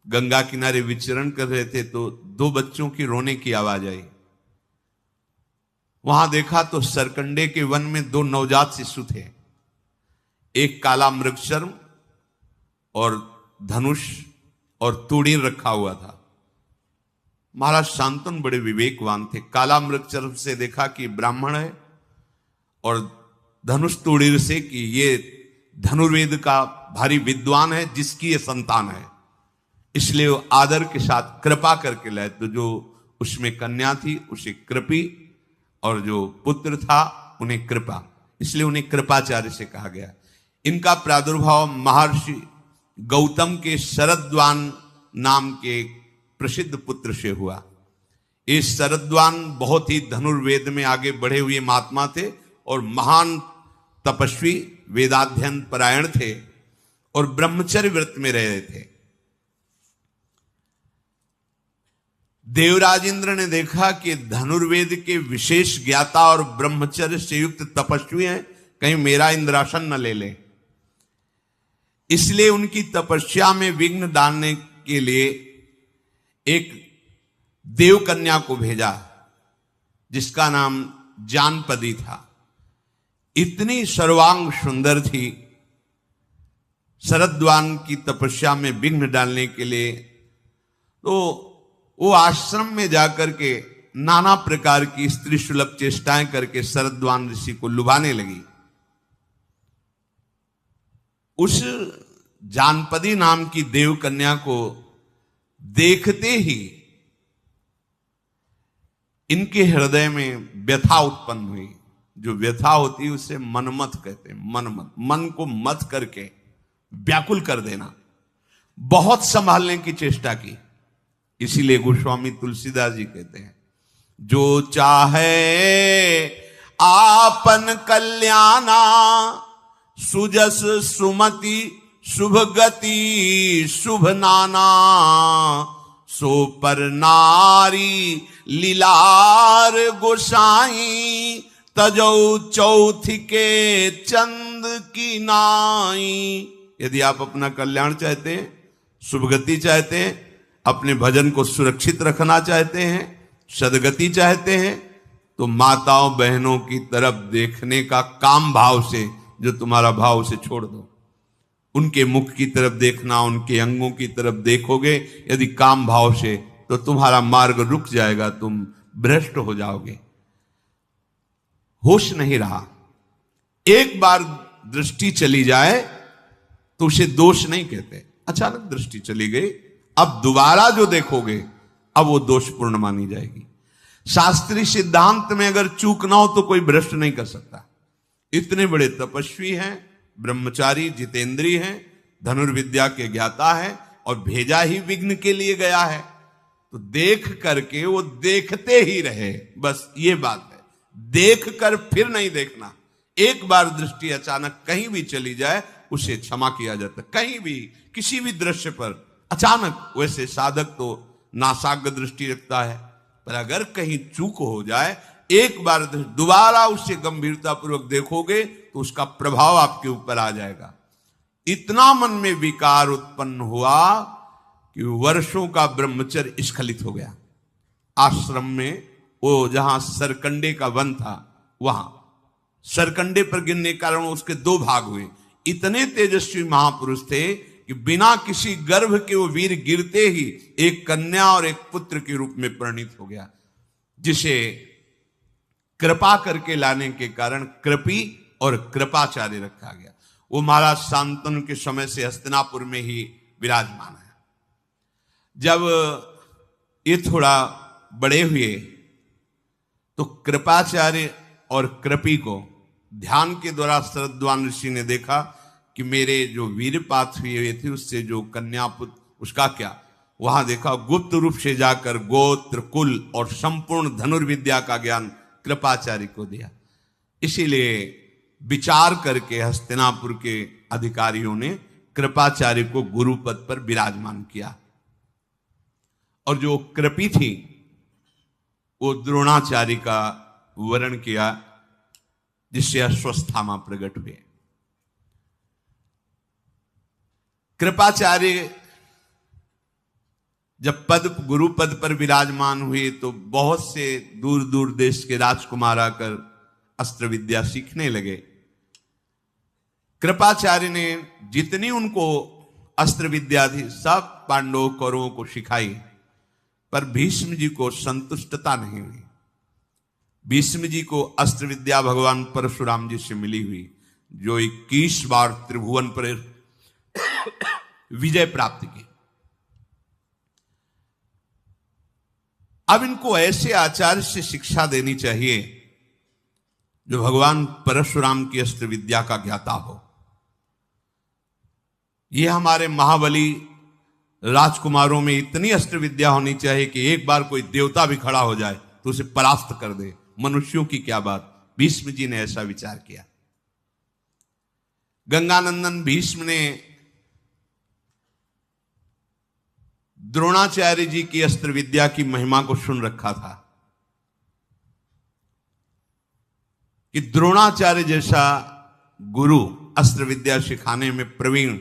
S1: गंगा किनारे विचरण कर रहे थे तो दो बच्चों की रोने की आवाज आई। वहां देखा तो सरकंडे के वन में दो नवजात शिशु थे, एक काला मृगचर्म और धनुष और तूड़ीन रखा हुआ था। महाराज शांतनु बड़े विवेकवान थे। काला मृगचर्म से देखा कि ब्राह्मण है और धनुष तूड़ीर से कि ये धनुर्वेद का भारी विद्वान है, जिसकी ये संतान है। इसलिए वो आदर के साथ कृपा करके लाए। तो जो उसमें कन्या थी उसे कृपी और जो पुत्र था उन्हें कृपा, इसलिए उन्हें कृपाचार्य से कहा गया। इनका प्रादुर्भाव महर्षि गौतम के शरद्वान नाम के प्रसिद्ध पुत्र से हुआ। इस शरद्वान बहुत ही धनुर्वेद में आगे बढ़े हुए महात्मा थे और महान तपस्वी, वेदाध्ययन परायण थे और ब्रह्मचर्य व्रत में रहे थे। देवराज इंद्र ने देखा कि धनुर्वेद के विशेष ज्ञाता और ब्रह्मचर्य से युक्त तपस्वी हैं, कहीं मेरा इंद्रासन न ले ले। इसलिए उनकी तपस्या में विघ्न डालने के लिए एक देव कन्या को भेजा, जिसका नाम जानपदी था। इतनी सर्वांग सुंदर थी, शरद्वान की तपस्या में विघ्न डालने के लिए। तो वो आश्रम में जाकर के नाना प्रकार की स्त्री सुलभ चेष्टाएं करके शरद्वान ऋषि को लुभाने लगी। उस जानपदी नाम की देव कन्या को देखते ही इनके हृदय में व्यथा उत्पन्न हुई। जो व्यथा होती है उसे मनमत कहते हैं। मनमत, मन को मत करके व्याकुल कर देना। बहुत संभालने की चेष्टा की। इसीलिए गोस्वामी तुलसीदास जी कहते हैं, जो चाहे आपन कल्याणा, सुजस सुमति शुभ गति शुभ नाना, सो पर नारी लीलार गोसाई, तजौ चौथी के चंद की नाई। यदि आप अपना कल्याण चाहते हैं, शुभ गति चाहते हैं, अपने भजन को सुरक्षित रखना चाहते हैं, सदगति चाहते हैं, तो माताओं बहनों की तरफ देखने का काम भाव से, जो तुम्हारा भाव से छोड़ दो। उनके मुख की तरफ देखना, उनके अंगों की तरफ देखोगे यदि काम भाव से, तो तुम्हारा मार्ग रुक जाएगा, तुम भ्रष्ट हो जाओगे। होश नहीं रहा। एक बार दृष्टि चली जाए तो उसे दोष नहीं कहते। अचानक दृष्टि चली गई, अब दोबारा जो देखोगे अब वो दोषपूर्ण मानी जाएगी। शास्त्रीय सिद्धांत में अगर चूक ना हो तो कोई भ्रष्ट नहीं कर सकता। इतने बड़े तपस्वी हैं, ब्रह्मचारी, जितेंद्रीय हैं, धनुर्विद्या के ज्ञाता है, और भेजा ही विघ्न के लिए गया है, तो देख करके वो देखते ही रहे। बस ये बात है, देख कर फिर नहीं देखना। एक बार दृष्टि अचानक कहीं भी चली जाए उसे क्षमा किया जाता। कहीं भी किसी भी दृश्य पर अचानक, वैसे साधक तो नासाग्र दृष्टि रखता है, पर अगर कहीं चूक हो जाए, एक बार दोबारा उसे गंभीरता पूर्वक देखोगे तो उसका प्रभाव आपके ऊपर आ जाएगा। इतना मन में विकार उत्पन्न हुआ कि वर्षों का ब्रह्मचर्य स्खलित हो गया। आश्रम में वो जहां सरकंडे का वन था, वहां सरकंडे पर गिरने के कारण उसके दो भाग हुए। इतने तेजस्वी महापुरुष थे कि बिना किसी गर्भ के वो वीर गिरते ही एक कन्या और एक पुत्र के रूप में परिणित हो गया, जिसे कृपा करके लाने के कारण कृपी और कृपाचार्य रखा गया। वो महाराज शांतनु के समय से हस्तिनापुर में ही विराजमान है। जब ये थोड़ा बड़े हुए तो कृपाचार्य और कृपी को ध्यान के द्वारा शरद्वान ऋषि ने देखा कि मेरे जो वीरपात हुए थे उससे जो कन्या पुत्र, उसका क्या। वहां देखा, गुप्त रूप से जाकर गोत्र, कुल और संपूर्ण धनुर्विद्या का ज्ञान कृपाचार्य को दिया। इसीलिए विचार करके हस्तिनापुर के अधिकारियों ने कृपाचार्य को गुरु पद पर विराजमान किया, और जो कृपी थी वो द्रोणाचार्य का वर्ण किया, जिससे अश्वस्थामा प्रकट हुए। कृपाचार्य जब गुरु पद पर विराजमान हुए तो बहुत से दूर दूर देश के राजकुमार आकर अस्त्र विद्या सीखने लगे। कृपाचार्य ने जितनी उनको अस्त्र विद्या थी सब पांडवों कौरवों को सिखाई, पर भीष्म जी को संतुष्टता नहीं हुई। भीष्म जी को अस्त्र विद्या भगवान परशुराम जी से मिली हुई, जो 21 बार त्रिभुवन पर विजय प्राप्त की। अब इनको ऐसे आचार्य से शिक्षा देनी चाहिए जो भगवान परशुराम की अस्त्र विद्या का ज्ञाता हो। यह हमारे महाबली राजकुमारों में इतनी अस्त्र विद्या होनी चाहिए कि एक बार कोई देवता भी खड़ा हो जाए तो उसे परास्त कर दे। मनुष्यों की क्या बात। भीष्म जी ने ऐसा विचार किया। गंगानंदन भीष्म ने द्रोणाचार्य जी की अस्त्र विद्या की महिमा को सुन रखा था कि द्रोणाचार्य जैसा गुरु अस्त्र विद्या सिखाने में प्रवीण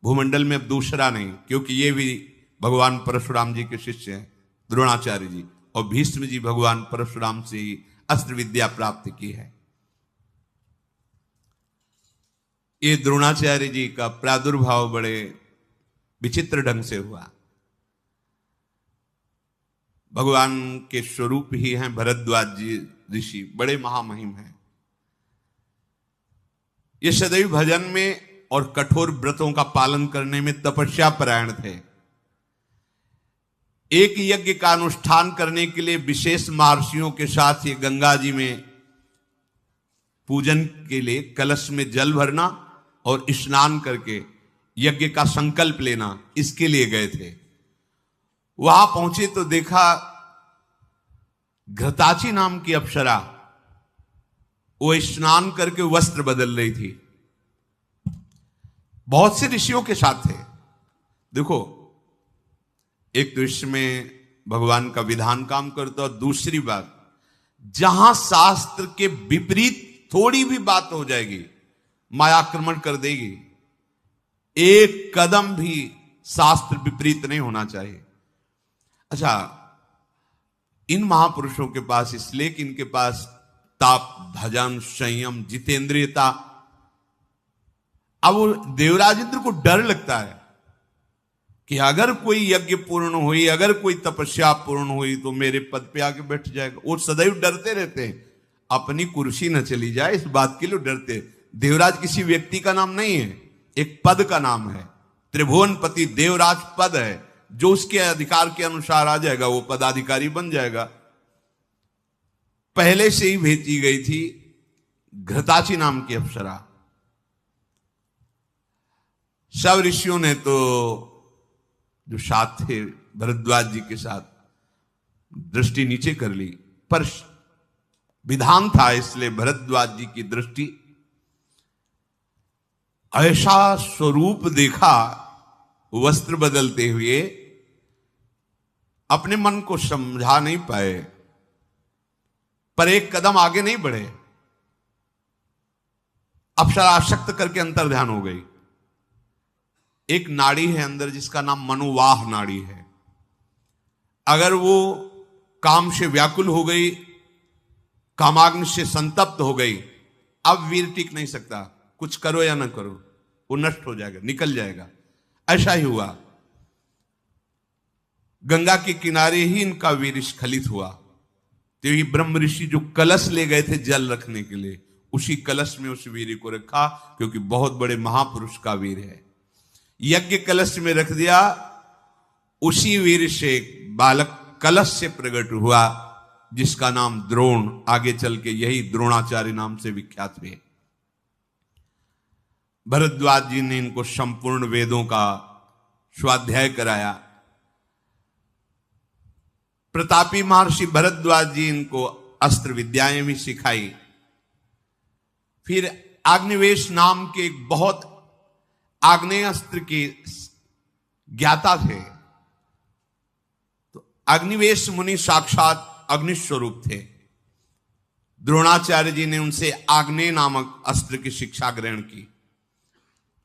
S1: भूमंडल में अब दूसरा नहीं, क्योंकि ये भी भगवान परशुराम जी के शिष्य हैं द्रोणाचार्य जी, और भीष्म जी भगवान परशुराम से ही अस्त्र विद्या प्राप्त की है। ये द्रोणाचार्य जी का प्रादुर्भाव बड़े विचित्र ढंग से हुआ। भगवान के स्वरूप ही हैं भरद्वाज जी ऋषि, बड़े महामहिम हैं। ये सदैव भजन में और कठोर व्रतों का पालन करने में तपस्या परायण थे। एक यज्ञ का अनुष्ठान करने के लिए विशेष महर्षियों के साथ ये गंगा जी में पूजन के लिए कलश में जल भरना और स्नान करके यज्ञ का संकल्प लेना, इसके लिए गए थे। वहां पहुंचे तो देखा घृताची नाम की अप्सरा वो स्नान करके वस्त्र बदल रही थी। बहुत से ऋषियों के साथ थे। देखो, एक तो इसमें भगवान का विधान काम करता, और दूसरी बात, जहां शास्त्र के विपरीत थोड़ी भी बात हो जाएगी, माया आक्रमण कर देगी। एक कदम भी शास्त्र विपरीत नहीं होना चाहिए। अच्छा, इन महापुरुषों के पास इसलिए कि इनके पास ताप, भजन, संयम, जितेंद्रियता। अब वो देवराज इंद्र को डर लगता है कि अगर कोई यज्ञ पूर्ण हुई, अगर कोई तपस्या पूर्ण हुई तो मेरे पद पे आके बैठ जाएगा। वो सदैव डरते रहते हैं, अपनी कुर्सी न चली जाए इस बात के लिए डरते। देवराज किसी व्यक्ति का नाम नहीं है, एक पद का नाम है। त्रिभुवनपति देवराज पद है, जो उसके अधिकार के अनुसार आ जाएगा वो पदाधिकारी बन जाएगा। पहले से ही भेजी गई थी घृताची नाम की अप्सरा। सब ऋषियों ने तो जो साथ थे भरद्वाज जी के साथ दृष्टि नीचे कर ली, पर विधान था इसलिए भरद्वाज जी की दृष्टि ऐसा स्वरूप देखा वस्त्र बदलते हुए, अपने मन को समझा नहीं पाए, पर एक कदम आगे नहीं बढ़े। अप्सरा आसक्त करके अंतर ध्यान हो गई। एक नाड़ी है अंदर जिसका नाम मनोवाह नाड़ी है। अगर वो काम से व्याकुल हो गई, कामाग्नि से संतप्त हो गई, अब वीर टिक नहीं सकता। कुछ करो या ना करो, वो नष्ट हो जाएगा, निकल जाएगा। ऐसा ही हुआ। गंगा के किनारे ही इनका वीर स्खलित हुआ। तो ये ब्रह्म ऋषि जो कलश ले गए थे जल रखने के लिए, उसी कलश में उस वीर को रखा, क्योंकि बहुत बड़े महापुरुष का वीर है। यज्ञ कलश में रख दिया। उसी वीर से बालक कलश से प्रकट हुआ, जिसका नाम द्रोण, आगे चल के यही द्रोणाचार्य नाम से विख्यात हुए। भरद्वाज जी ने इनको संपूर्ण वेदों का स्वाध्याय कराया। प्रतापी महर्षि भरद्वाज जी इनको अस्त्र विद्याएं भी सिखाई। फिर अग्निवेश नाम के एक बहुत आग्नेय अस्त्र के ज्ञाता थे। तो अग्निवेश मुनि साक्षात अग्नि स्वरूप थे। द्रोणाचार्य जी ने उनसे आग्नेय नामक अस्त्र की शिक्षा ग्रहण की।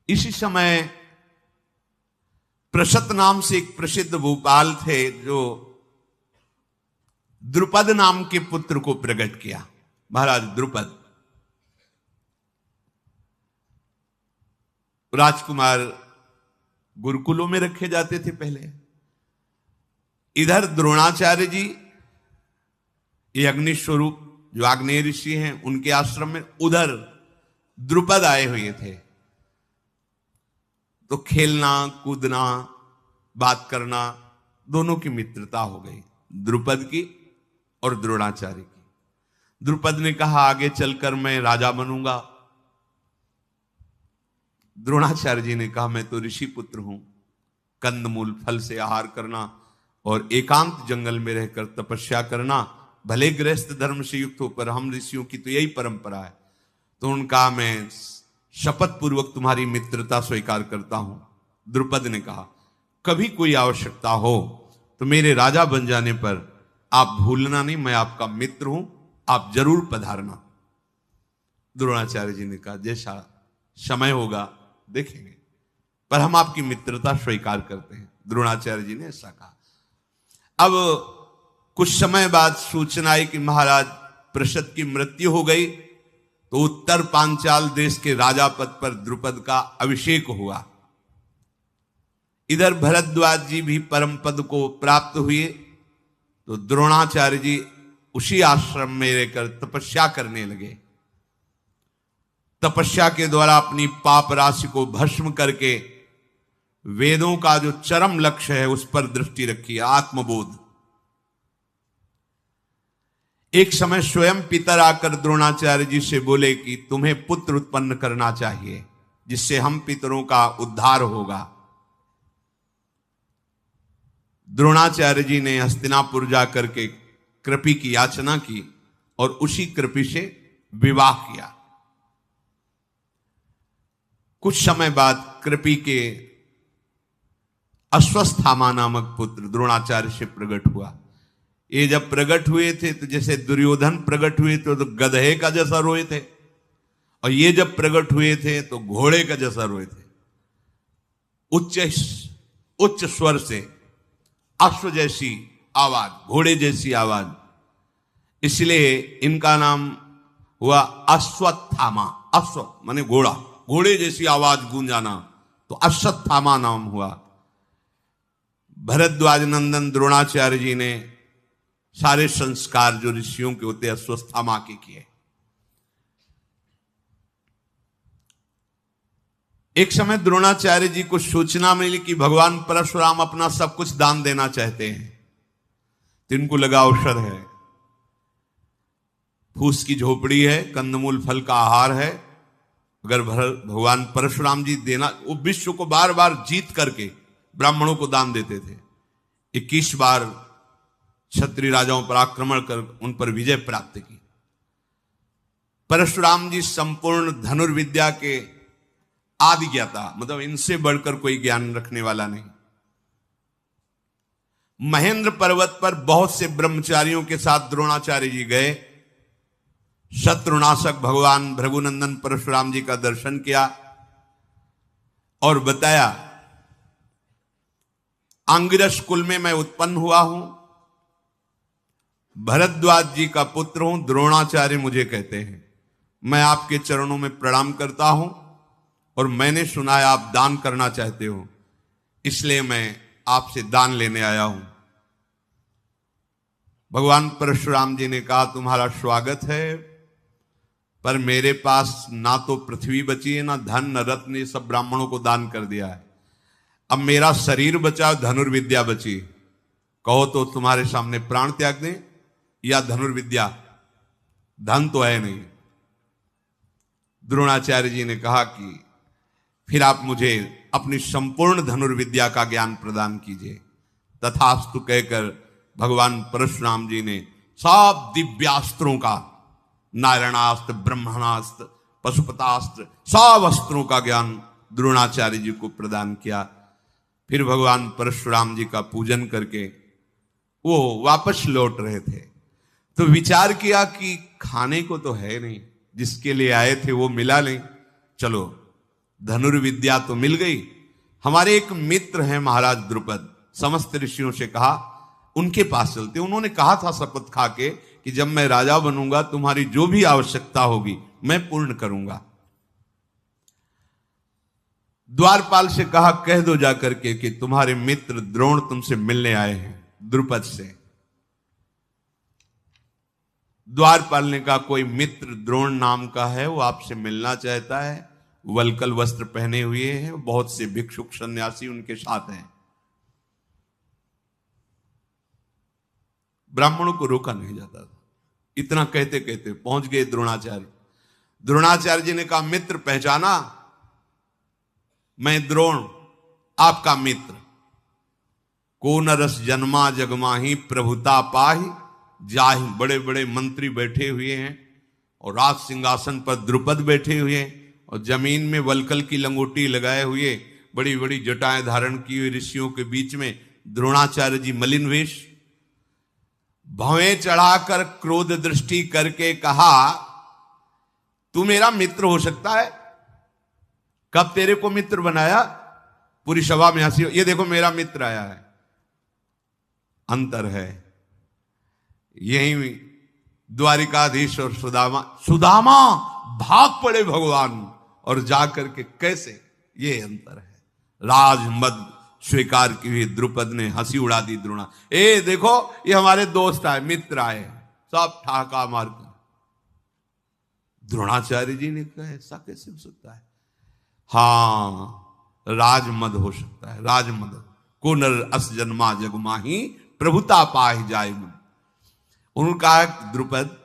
S1: इसी समय प्रशत नाम से एक प्रसिद्ध भूपाल थे, जो द्रुपद नाम के पुत्र को प्रकट किया। महाराज द्रुपद राजकुमार गुरुकुलों में रखे जाते थे पहले। इधर द्रोणाचार्य जी, ये अग्नि स्वरूप जो आग्नेय ऋषि हैं, उनके आश्रम में, उधर द्रुपद आए हुए थे। तो खेलना कूदना, बात करना, दोनों की मित्रता हो गई, द्रुपद की और द्रोणाचार्य की। द्रुपद ने कहा आगे चलकर मैं राजा बनूंगा। द्रोणाचार्य जी ने कहा मैं तो ऋषि पुत्र हूं, कंदमूल फल से आहार करना और एकांत जंगल में रहकर तपस्या करना, भले गृहस्थ धर्म से युक्त हो, पर हम ऋषियों की तो यही परंपरा है। तो उनका मैं शपथ पूर्वक तुम्हारी मित्रता स्वीकार करता हूं। द्रुपद ने कहा कभी कोई आवश्यकता हो तो मेरे राजा बन जाने पर आप भूलना नहीं, मैं आपका मित्र हूं, आप जरूर पधारना। द्रोणाचार्य जी ने कहा जैसा समय होगा देखेंगे, पर हम आपकी मित्रता स्वीकार करते हैं। द्रोणाचार्य जी ने ऐसा कहा। अब कुछ समय बाद सूचना आई कि महाराज प्रशत की मृत्यु हो गई, तो उत्तर पांचाल देश के राजा पद पर द्रुपद का अभिषेक हुआ। इधर भरद्वाज जी भी परम पद को प्राप्त हुए। तो द्रोणाचार्य जी उसी आश्रम में रहकर तपस्या करने लगे। तपस्या के द्वारा अपनी पाप राशि को भस्म करके वेदों का जो चरम लक्ष्य है उस पर दृष्टि रखी, आत्मबोध। एक समय स्वयं पितर आकर द्रोणाचार्य जी से बोले कि तुम्हें पुत्र उत्पन्न करना चाहिए। जिससे हम पितरों का उद्धार होगा। द्रोणाचार्य जी ने हस्तिनापुर जाकर के कृपि की याचना की और उसी कृपि से विवाह किया। कुछ समय बाद कृपि के अश्वस्थामा नामक पुत्र द्रोणाचार्य से प्रकट हुआ। ये जब प्रकट हुए थे तो जैसे दुर्योधन प्रकट हुए तो गधे का जैसा रोए थे, और ये जब प्रकट हुए थे तो घोड़े का जैसा रोए थे। उच्च स्वर से अश्व जैसी आवाज, घोड़े जैसी आवाज, इसलिए इनका नाम हुआ अश्वत्थामा। अश्व माने घोड़ा, घोड़े जैसी आवाज गूंजाना, तो अश्वत्थामा नाम हुआ। भरद्वाज नंदन द्रोणाचार्य जी ने सारे संस्कार जो ऋषियों के होते अश्वत्थामा के किए। एक समय द्रोणाचार्य जी को सूचना मिली कि भगवान परशुराम अपना सब कुछ दान देना चाहते हैं, तो इनको लगा अवसर है। फूस की झोपड़ी है, कंदमूल फल का आहार है, अगर भगवान परशुराम जी देना, वो विश्व को बार बार जीत करके ब्राह्मणों को दान देते थे। 21 बार क्षत्रिय राजाओं पर आक्रमण कर उन पर विजय प्राप्त की। परशुराम जी संपूर्ण धनुर्विद्या के आदि ज्ञाता, मतलब इनसे बढ़कर कोई ज्ञान रखने वाला नहीं। महेंद्र पर्वत पर बहुत से ब्रह्मचारियों के साथ द्रोणाचार्य जी गए। शत्रुनाशक भगवान भृगुनंदन परशुराम जी का दर्शन किया और बताया, अंगिरस कुल में मैं उत्पन्न हुआ हूं, भरद्वाज जी का पुत्र हूं, द्रोणाचार्य मुझे कहते हैं। मैं आपके चरणों में प्रणाम करता हूं और मैंने सुना है आप दान करना चाहते हो, इसलिए मैं आपसे दान लेने आया हूं। भगवान परशुराम जी ने कहा, तुम्हारा स्वागत है, पर मेरे पास ना तो पृथ्वी बची है, ना धन, न रत्न, ये सब ब्राह्मणों को दान कर दिया है। अब मेरा शरीर बचा, धनुर्विद्या बची, कहो तो तुम्हारे सामने प्राण त्याग दें या धनुर्विद्या? धन तो है नहीं। द्रोणाचार्य जी ने कहा कि फिर आप मुझे अपनी संपूर्ण धनुर्विद्या का ज्ञान प्रदान कीजिए। तथास्तु कहकर भगवान परशुराम जी ने सब दिव्यास्त्रों का, नारायणास्त्र, ब्रह्मणास्त्र, पशुपतास्त्र, सब अस्त्रों का ज्ञान द्रोणाचार्य जी को प्रदान किया। फिर भगवान परशुराम जी का पूजन करके वो वापस लौट रहे थे, तो विचार किया कि खाने को तो है नहीं, जिसके लिए आए थे वो मिला नहीं, चलो धनुर्विद्या तो मिल गई। हमारे एक मित्र हैं महाराज द्रुपद, समस्त ऋषियों से कहा उनके पास चलते। उन्होंने कहा था शपथ खा के कि जब मैं राजा बनूंगा तुम्हारी जो भी आवश्यकता होगी मैं पूर्ण करूंगा। द्वारपाल से कहा, कह दो जाकर के कि तुम्हारे मित्र द्रोण तुमसे मिलने आए हैं द्रुपद से। द्वारपाल ने कहा, कोई मित्र द्रोण नाम का है, वो आपसे मिलना चाहता है, वल्कल वस्त्र पहने हुए हैं, बहुत से भिक्षुक सन्यासी उनके साथ हैं। ब्राह्मणों को रोका नहीं जाता था। इतना कहते कहते पहुंच गए द्रोणाचार्य। द्रोणाचार्य जी ने कहा, मित्र पहचाना? मैं द्रोण आपका मित्र। को नरस जन्मा जगमाही प्रभुता पाही जाहि। बड़े बड़े मंत्री बैठे हुए हैं और राज सिंहासन पर द्रुपद बैठे हुए हैं, और जमीन में वल्कल की लंगोटी लगाए हुए, बड़ी बड़ी जटाएं धारण की हुई ऋषियों के बीच में द्रोणाचार्य जी मलिन वेश, भवें चढ़ाकर क्रोध दृष्टि करके कहा, तू मेरा मित्र हो सकता है? कब तेरे को मित्र बनाया? पूरी सभा में हंसी। ये देखो मेरा मित्र आया है। अंतर है यही द्वारिकाधीश और सुदामा भाग पड़े भगवान, और जाकर के कैसे, ये अंतर है। राजमद स्वीकार की हुई द्रुपद ने हंसी उड़ा दी द्रोणा। ए देखो ये हमारे दोस्त आए, मित्र आए, सब ठहाका मार कर। द्रोणाचार्य जी ने कहा, ऐसा कैसे हो सकता है? हाँ, राजमद हो सकता है, राजमद। को नर अस जन्मा जगमाही प्रभुता पाहि जाय मन। उन्होंने कहा, द्रुपद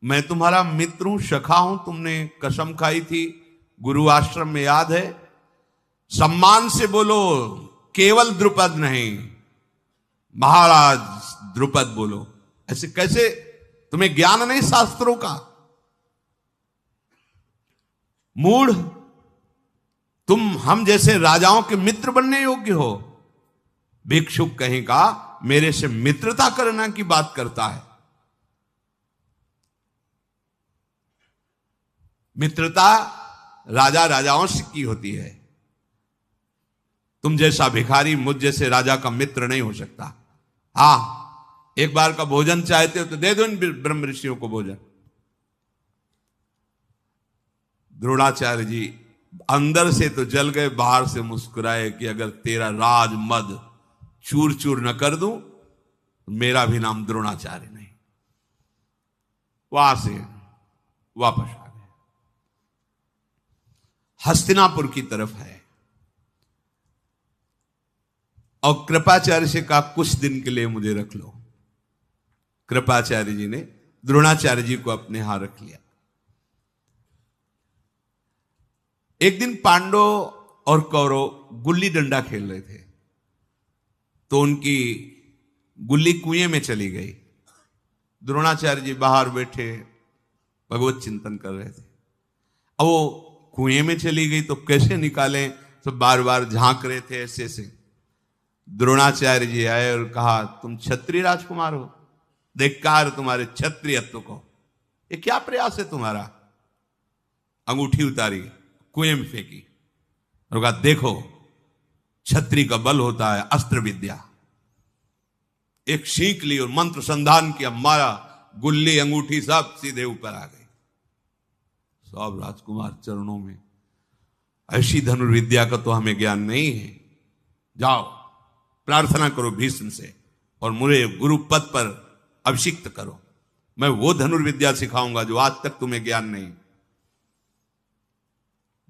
S1: मैं तुम्हारा मित्र हूं, सखा हूं, तुमने कसम खाई थी गुरु आश्रम में याद है, सम्मान से बोलो, केवल द्रुपद नहीं, महाराज द्रुपद बोलो। ऐसे कैसे? तुम्हें ज्ञान नहीं शास्त्रों का? मूढ़, तुम हम जैसे राजाओं के मित्र बनने योग्य हो? भिक्षुक कहीं का मेरे से मित्रता करना की बात करता है। मित्रता राजा राजाओं से की होती है। तुम जैसा भिखारी मुझ जैसे राजा का मित्र नहीं हो सकता। हां, एक बार का भोजन चाहते हो तो दे दो इन ब्रह्म ऋषियों को भोजन। द्रोणाचार्य जी अंदर से तो जल गए, बाहर से मुस्कुराए कि अगर तेरा राज मद चूर चूर न कर दूं तो मेरा भी नाम द्रोणाचार्य नहीं। वहां से वापस आ गए। हस्तिनापुर की तरफ है और कृपाचार्य से कहा कुछ दिन के लिए मुझे रख लो। कृपाचार्य जी ने द्रोणाचार्य जी को अपने यहां रख लिया। एक दिन पांडव और कौरव गुल्ली डंडा खेल रहे थे तो उनकी गुल्ली कुएं में चली गई। द्रोणाचार्य जी बाहर बैठे भगवत चिंतन कर रहे थे। अब वो कुएं में चली गई तो कैसे निकालें, तो बार बार झांक रहे थे ऐसे से। द्रोणाचार्य जी आए और कहा, तुम क्षत्रिय राजकुमार हो, धिक्कार तुम्हारे क्षत्रियत्व को, ये क्या प्रयास है तुम्हारा? अंगूठी उतारी, कुएं में फेंकी और कहा, देखो क्षत्रिय का बल होता है अस्त्र विद्या। एक सीख ली और मंत्र संधान किया, मारा, गुल्ली अंगूठी सब सीधे ऊपर आ गई। सब राजकुमार चरणों में, ऐसी धनुर्विद्या का तो हमें ज्ञान नहीं है, जाओ प्रार्थना करो भीष्म से और मुझे गुरु पद पर अभिषिक्त करो, मैं वो धनुर्विद्या सिखाऊंगा जो आज तक तुम्हें ज्ञान नहीं।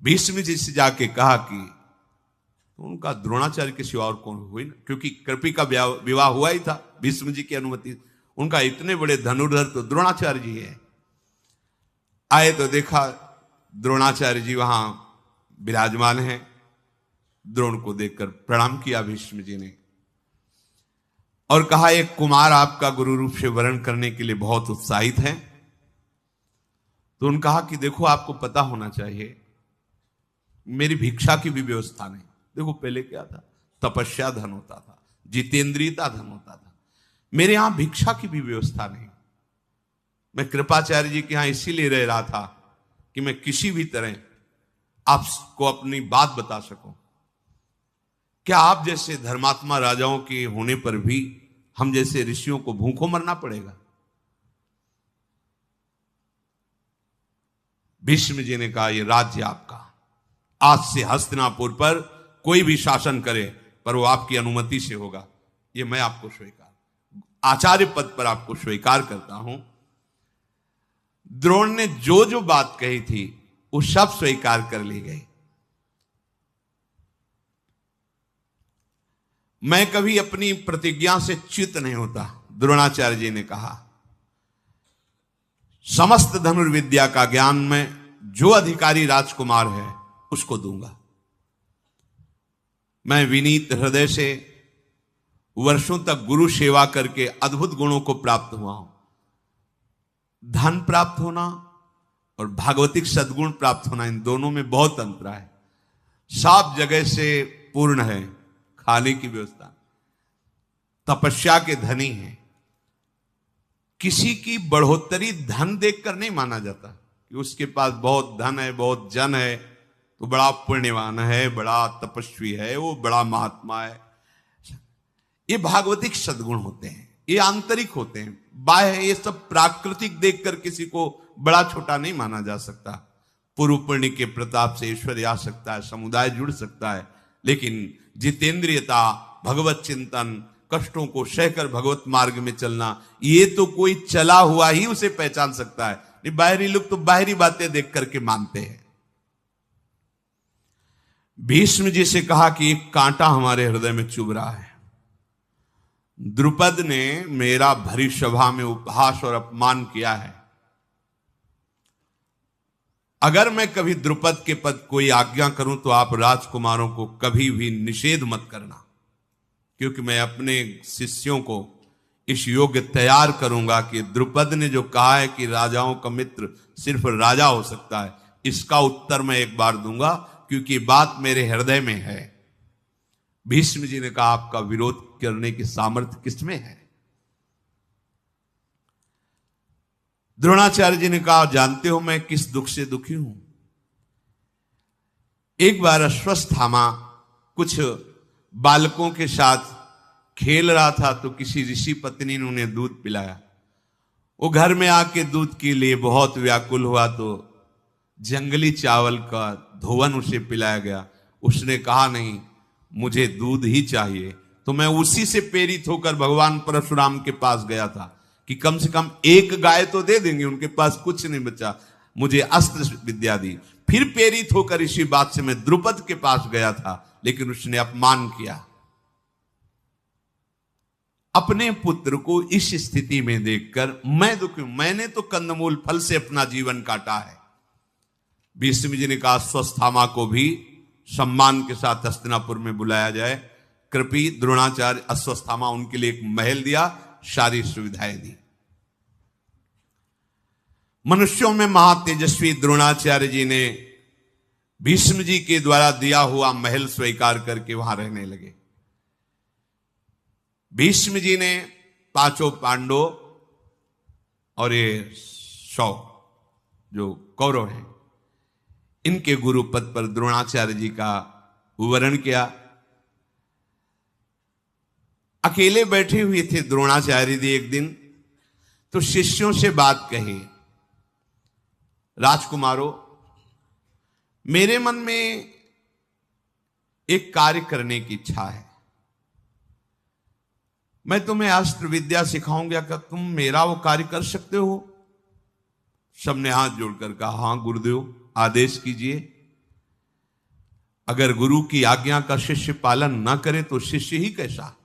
S1: भीष्म जी से जाके कहा कि तो उनका द्रोणाचार्य के सिवा और कौन हुई ना, क्योंकि कृपी का विवाह हुआ ही था भीष्म जी की अनुमति। उनका इतने बड़े धनुर्धर तो द्रोणाचार्य जी है। आए तो देखा द्रोणाचार्य जी वहां विराजमान हैं। द्रोण को देखकर प्रणाम किया भीष्म जी ने और कहा, एक कुमार आपका गुरु रूप से वर्ण करने के लिए बहुत उत्साहित है। तो उन्होंने कहा कि देखो आपको पता होना चाहिए मेरी भिक्षा की भी व्यवस्था नहीं। देखो पहले क्या था, तपस्या धन होता था, जितेंद्रियता धन होता था, मेरे यहां भिक्षा की भी व्यवस्था नहीं। मैं कृपाचार्य जी के यहां इसीलिए रह रहा था कि मैं किसी भी तरह आपको अपनी बात बता सकूं। क्या आप जैसे धर्मात्मा राजाओं के होने पर भी हम जैसे ऋषियों को भूखों मरना पड़ेगा? भीष्म जी ने कहा, यह राज्य आपका, आज से हस्तिनापुर पर कोई भी शासन करे पर वो आपकी अनुमति से होगा। ये मैं आपको स्वीकार, आचार्य पद पर आपको स्वीकार करता हूं। द्रोण ने जो जो बात कही थी वो सब स्वीकार कर ली गई। मैं कभी अपनी प्रतिज्ञा से च्युत नहीं होता, द्रोणाचार्य जी ने कहा। समस्त धनुर्विद्या का ज्ञान में जो अधिकारी राजकुमार है उसको दूंगा। मैं विनीत हृदय से वर्षों तक गुरु सेवा करके अद्भुत गुणों को प्राप्त हुआ हूं। धन प्राप्त होना और भागवतिक सद्गुण प्राप्त होना, इन दोनों में बहुत अंतर है। सब जगह से पूर्ण है, खाने की व्यवस्था, तपस्या के धनी है। किसी की बढ़ोतरी धन देखकर नहीं माना जाता कि उसके पास बहुत धन है, बहुत जन है तो बड़ा पुण्यवान है, बड़ा तपस्वी है, वो बड़ा महात्मा है। ये भागवतिक सद्गुण होते हैं, ये आंतरिक होते हैं। बाह्य ये सब प्राकृतिक देखकर किसी को बड़ा छोटा नहीं माना जा सकता। पूर्व पुण्य के प्रताप से ऐश्वर्य आ सकता है, समुदाय जुड़ सकता है, लेकिन जितेंद्रियता, भगवत चिंतन, कष्टों को सहकर भगवत मार्ग में चलना, ये तो कोई चला हुआ ही उसे पहचान सकता है। बाहरी लोग तो बाहरी बातें देख करके मानते हैं। भीष्म जी से कहा कि एक कांटा हमारे हृदय में चुभ रहा है। द्रुपद ने मेरा भरी सभा में उपहास और अपमान किया है। अगर मैं कभी द्रुपद के पद कोई आज्ञा करूं तो आप राजकुमारों को कभी भी निषेध मत करना, क्योंकि मैं अपने शिष्यों को इस योग्य तैयार करूंगा कि द्रुपद ने जो कहा है कि राजाओं का मित्र सिर्फ राजा हो सकता है, इसका उत्तर मैं एक बार दूंगा, क्योंकि बात मेरे हृदय में है। भीष्म जी ने कहा आपका विरोध करने की सामर्थ्य किसमें है? द्रोणाचार्य जी ने कहा जानते हो मैं किस दुख से दुखी हूं। एक बार अश्वत्थामा कुछ बालकों के साथ खेल रहा था तो किसी ऋषि पत्नी ने उन्हें दूध पिलाया। वो घर में आके दूध के लिए बहुत व्याकुल हुआ तो जंगली चावल का धोवन उसे पिलाया गया। उसने कहा नहीं, मुझे दूध ही चाहिए। तो मैं उसी से प्रेरित होकर भगवान परशुराम के पास गया था कि कम से कम एक गाय तो दे देंगे, उनके पास कुछ नहीं बचा, मुझे अस्त्र विद्या दी। फिर प्रेरित होकर इसी बात से मैं द्रुपद के पास गया था, लेकिन उसने अपमान किया। अपने पुत्र को इस स्थिति में देखकर मैं दुखी हूं। मैंने तो कंदमूल फल से अपना जीवन काटा है। भीष्म जी ने कहा अश्वत्थामा को भी सम्मान के साथ हस्तिनापुर में बुलाया जाए। कृपी द्रोणाचार्य अश्वत्थामा उनके लिए एक महल दिया, सारी सुविधाएं दी। मनुष्यों में महातेजस्वी द्रोणाचार्य जी ने भीष्म जी के द्वारा दिया हुआ महल स्वीकार करके वहां रहने लगे। भीष्म जी ने पांचों पांडवों और ये 100 जो कौरव हैं, इनके गुरु पद पर द्रोणाचार्य जी का वर्ण किया। अकेले बैठे हुए थे द्रोणाचार्य जी एक दिन, तो शिष्यों से बात कही, राजकुमारों मेरे मन में एक कार्य करने की इच्छा है। मैं तुम्हें अस्त्र विद्या सिखाऊंगा, क्या तुम मेरा वो कार्य कर सकते हो? सबने हाथ जोड़कर कहा हां गुरुदेव आदेश कीजिए। अगर गुरु की आज्ञा का शिष्य पालन ना करे तो शिष्य ही कैसा।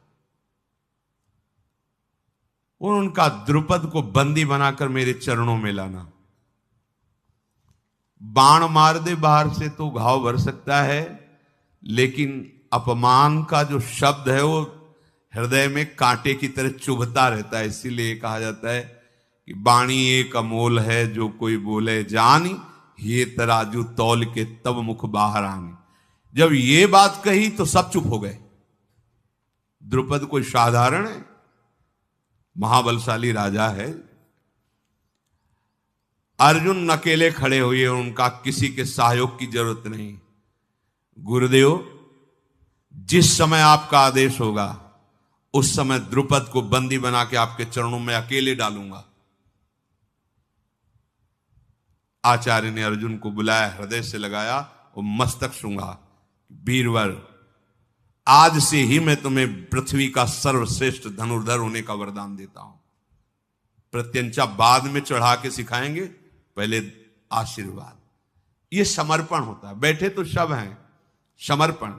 S1: और उनका द्रुपद को बंदी बनाकर मेरे चरणों में लाना। बाण मार दे बाहर से तो घाव भर सकता है, लेकिन अपमान का जो शब्द है वो हृदय में कांटे की तरह चुभता रहता है। इसीलिए कहा जाता है कि बाणी एक अमोल है, जो कोई बोले जानी, ये तराजू तौल के तब मुख बाहर आनी। जब ये बात कही तो सब चुप हो गए। द्रुपद कोई साधारण है, महाबलशाली राजा है। अर्जुन अकेले खड़े हुए, उनका किसी के सहयोग की जरूरत नहीं। गुरुदेव जिस समय आपका आदेश होगा उस समय द्रुपद को बंदी बना के आपके चरणों में अकेले डालूंगा। आचार्य ने अर्जुन को बुलाया, हृदय से लगाया और मस्तक सूंघा। वीरवर आज से ही मैं तुम्हें पृथ्वी का सर्वश्रेष्ठ धनुर्धर होने का वरदान देता हूं। प्रत्यंचा बाद में चढ़ा के सिखाएंगे, पहले आशीर्वाद। यह समर्पण होता है। बैठे तो सब हैं, समर्पण।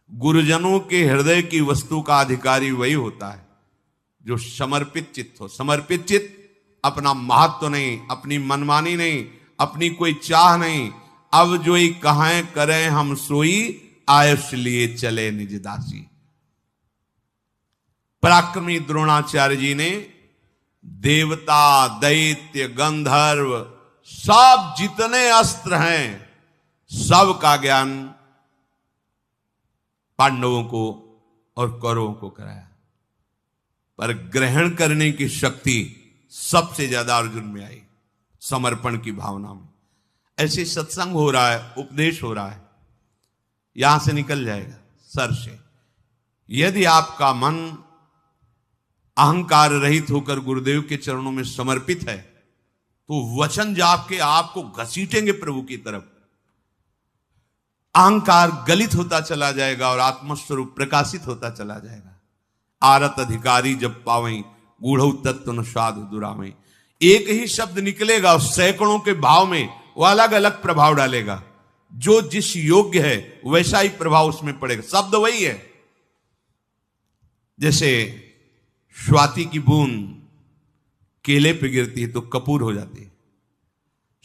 S1: गुरुजनों के हृदय की वस्तु का अधिकारी वही होता है जो समर्पित चित्त हो। समर्पित चित्त अपना महत्व नहीं, अपनी मनमानी नहीं, अपनी कोई चाह नहीं। अब जो ही कहें करें हम सोई, आयुष लिए चले निज दासी। पराक्रमी द्रोणाचार्य जी ने देवता, दैत्य, गंधर्व, सब जितने अस्त्र हैं सब का ज्ञान पांडवों को और कौरवों को कराया, पर ग्रहण करने की शक्ति सबसे ज्यादा अर्जुन में आई, समर्पण की भावना में। ऐसे सत्संग हो रहा है, उपदेश हो रहा है, यहां से निकल जाएगा सर से। यदि आपका मन अहंकार रहित होकर गुरुदेव के चरणों में समर्पित है तो वचन जाप के आपको घसीटेंगे प्रभु की तरफ। अहंकार गलित होता चला जाएगा और आत्मस्वरूप प्रकाशित होता चला जाएगा। आरत अधिकारी जब पावई, गूढ़ तत्व न साधु दुरामई। एक ही शब्द निकलेगा और सैकड़ों के भाव में वो अलग अलग प्रभाव डालेगा। जो जिस योग्य है वैसा ही प्रभाव उसमें पड़ेगा। शब्द वही है। जैसे स्वाति की बूंद केले पे गिरती है तो कपूर हो जाती है।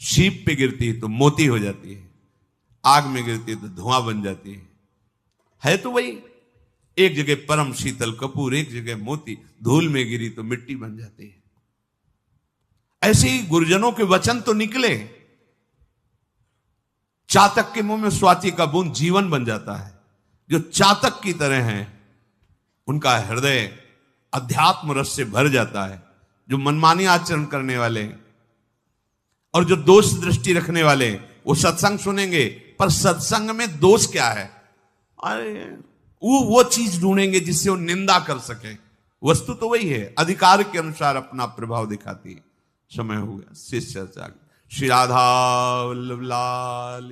S1: सीप पे गिरती है तो मोती हो जाती है, आग में गिरती है तो धुआं बन जाती है तो वही। एक जगह परम शीतल कपूर, एक जगह मोती, धूल में गिरी तो मिट्टी बन जाती है। ऐसे ही गुरुजनों के वचन तो निकले, चातक के मुंह में स्वाति का बूंद जीवन बन जाता है। जो चातक की तरह हैं उनका हृदय अध्यात्म रस से भर जाता है। जो मनमानी आचरण करने वाले और जो दोष दृष्टि रखने वाले, वो सत्संग सुनेंगे पर सत्संग में दोष क्या है, अरे वो चीज ढूंढेंगे जिससे वो निंदा कर सके। वस्तु तो वही है, अधिकार के अनुसार अपना प्रभाव दिखाती है। समय हो गया, शिष्य श्री राधा वल्लभ लाल।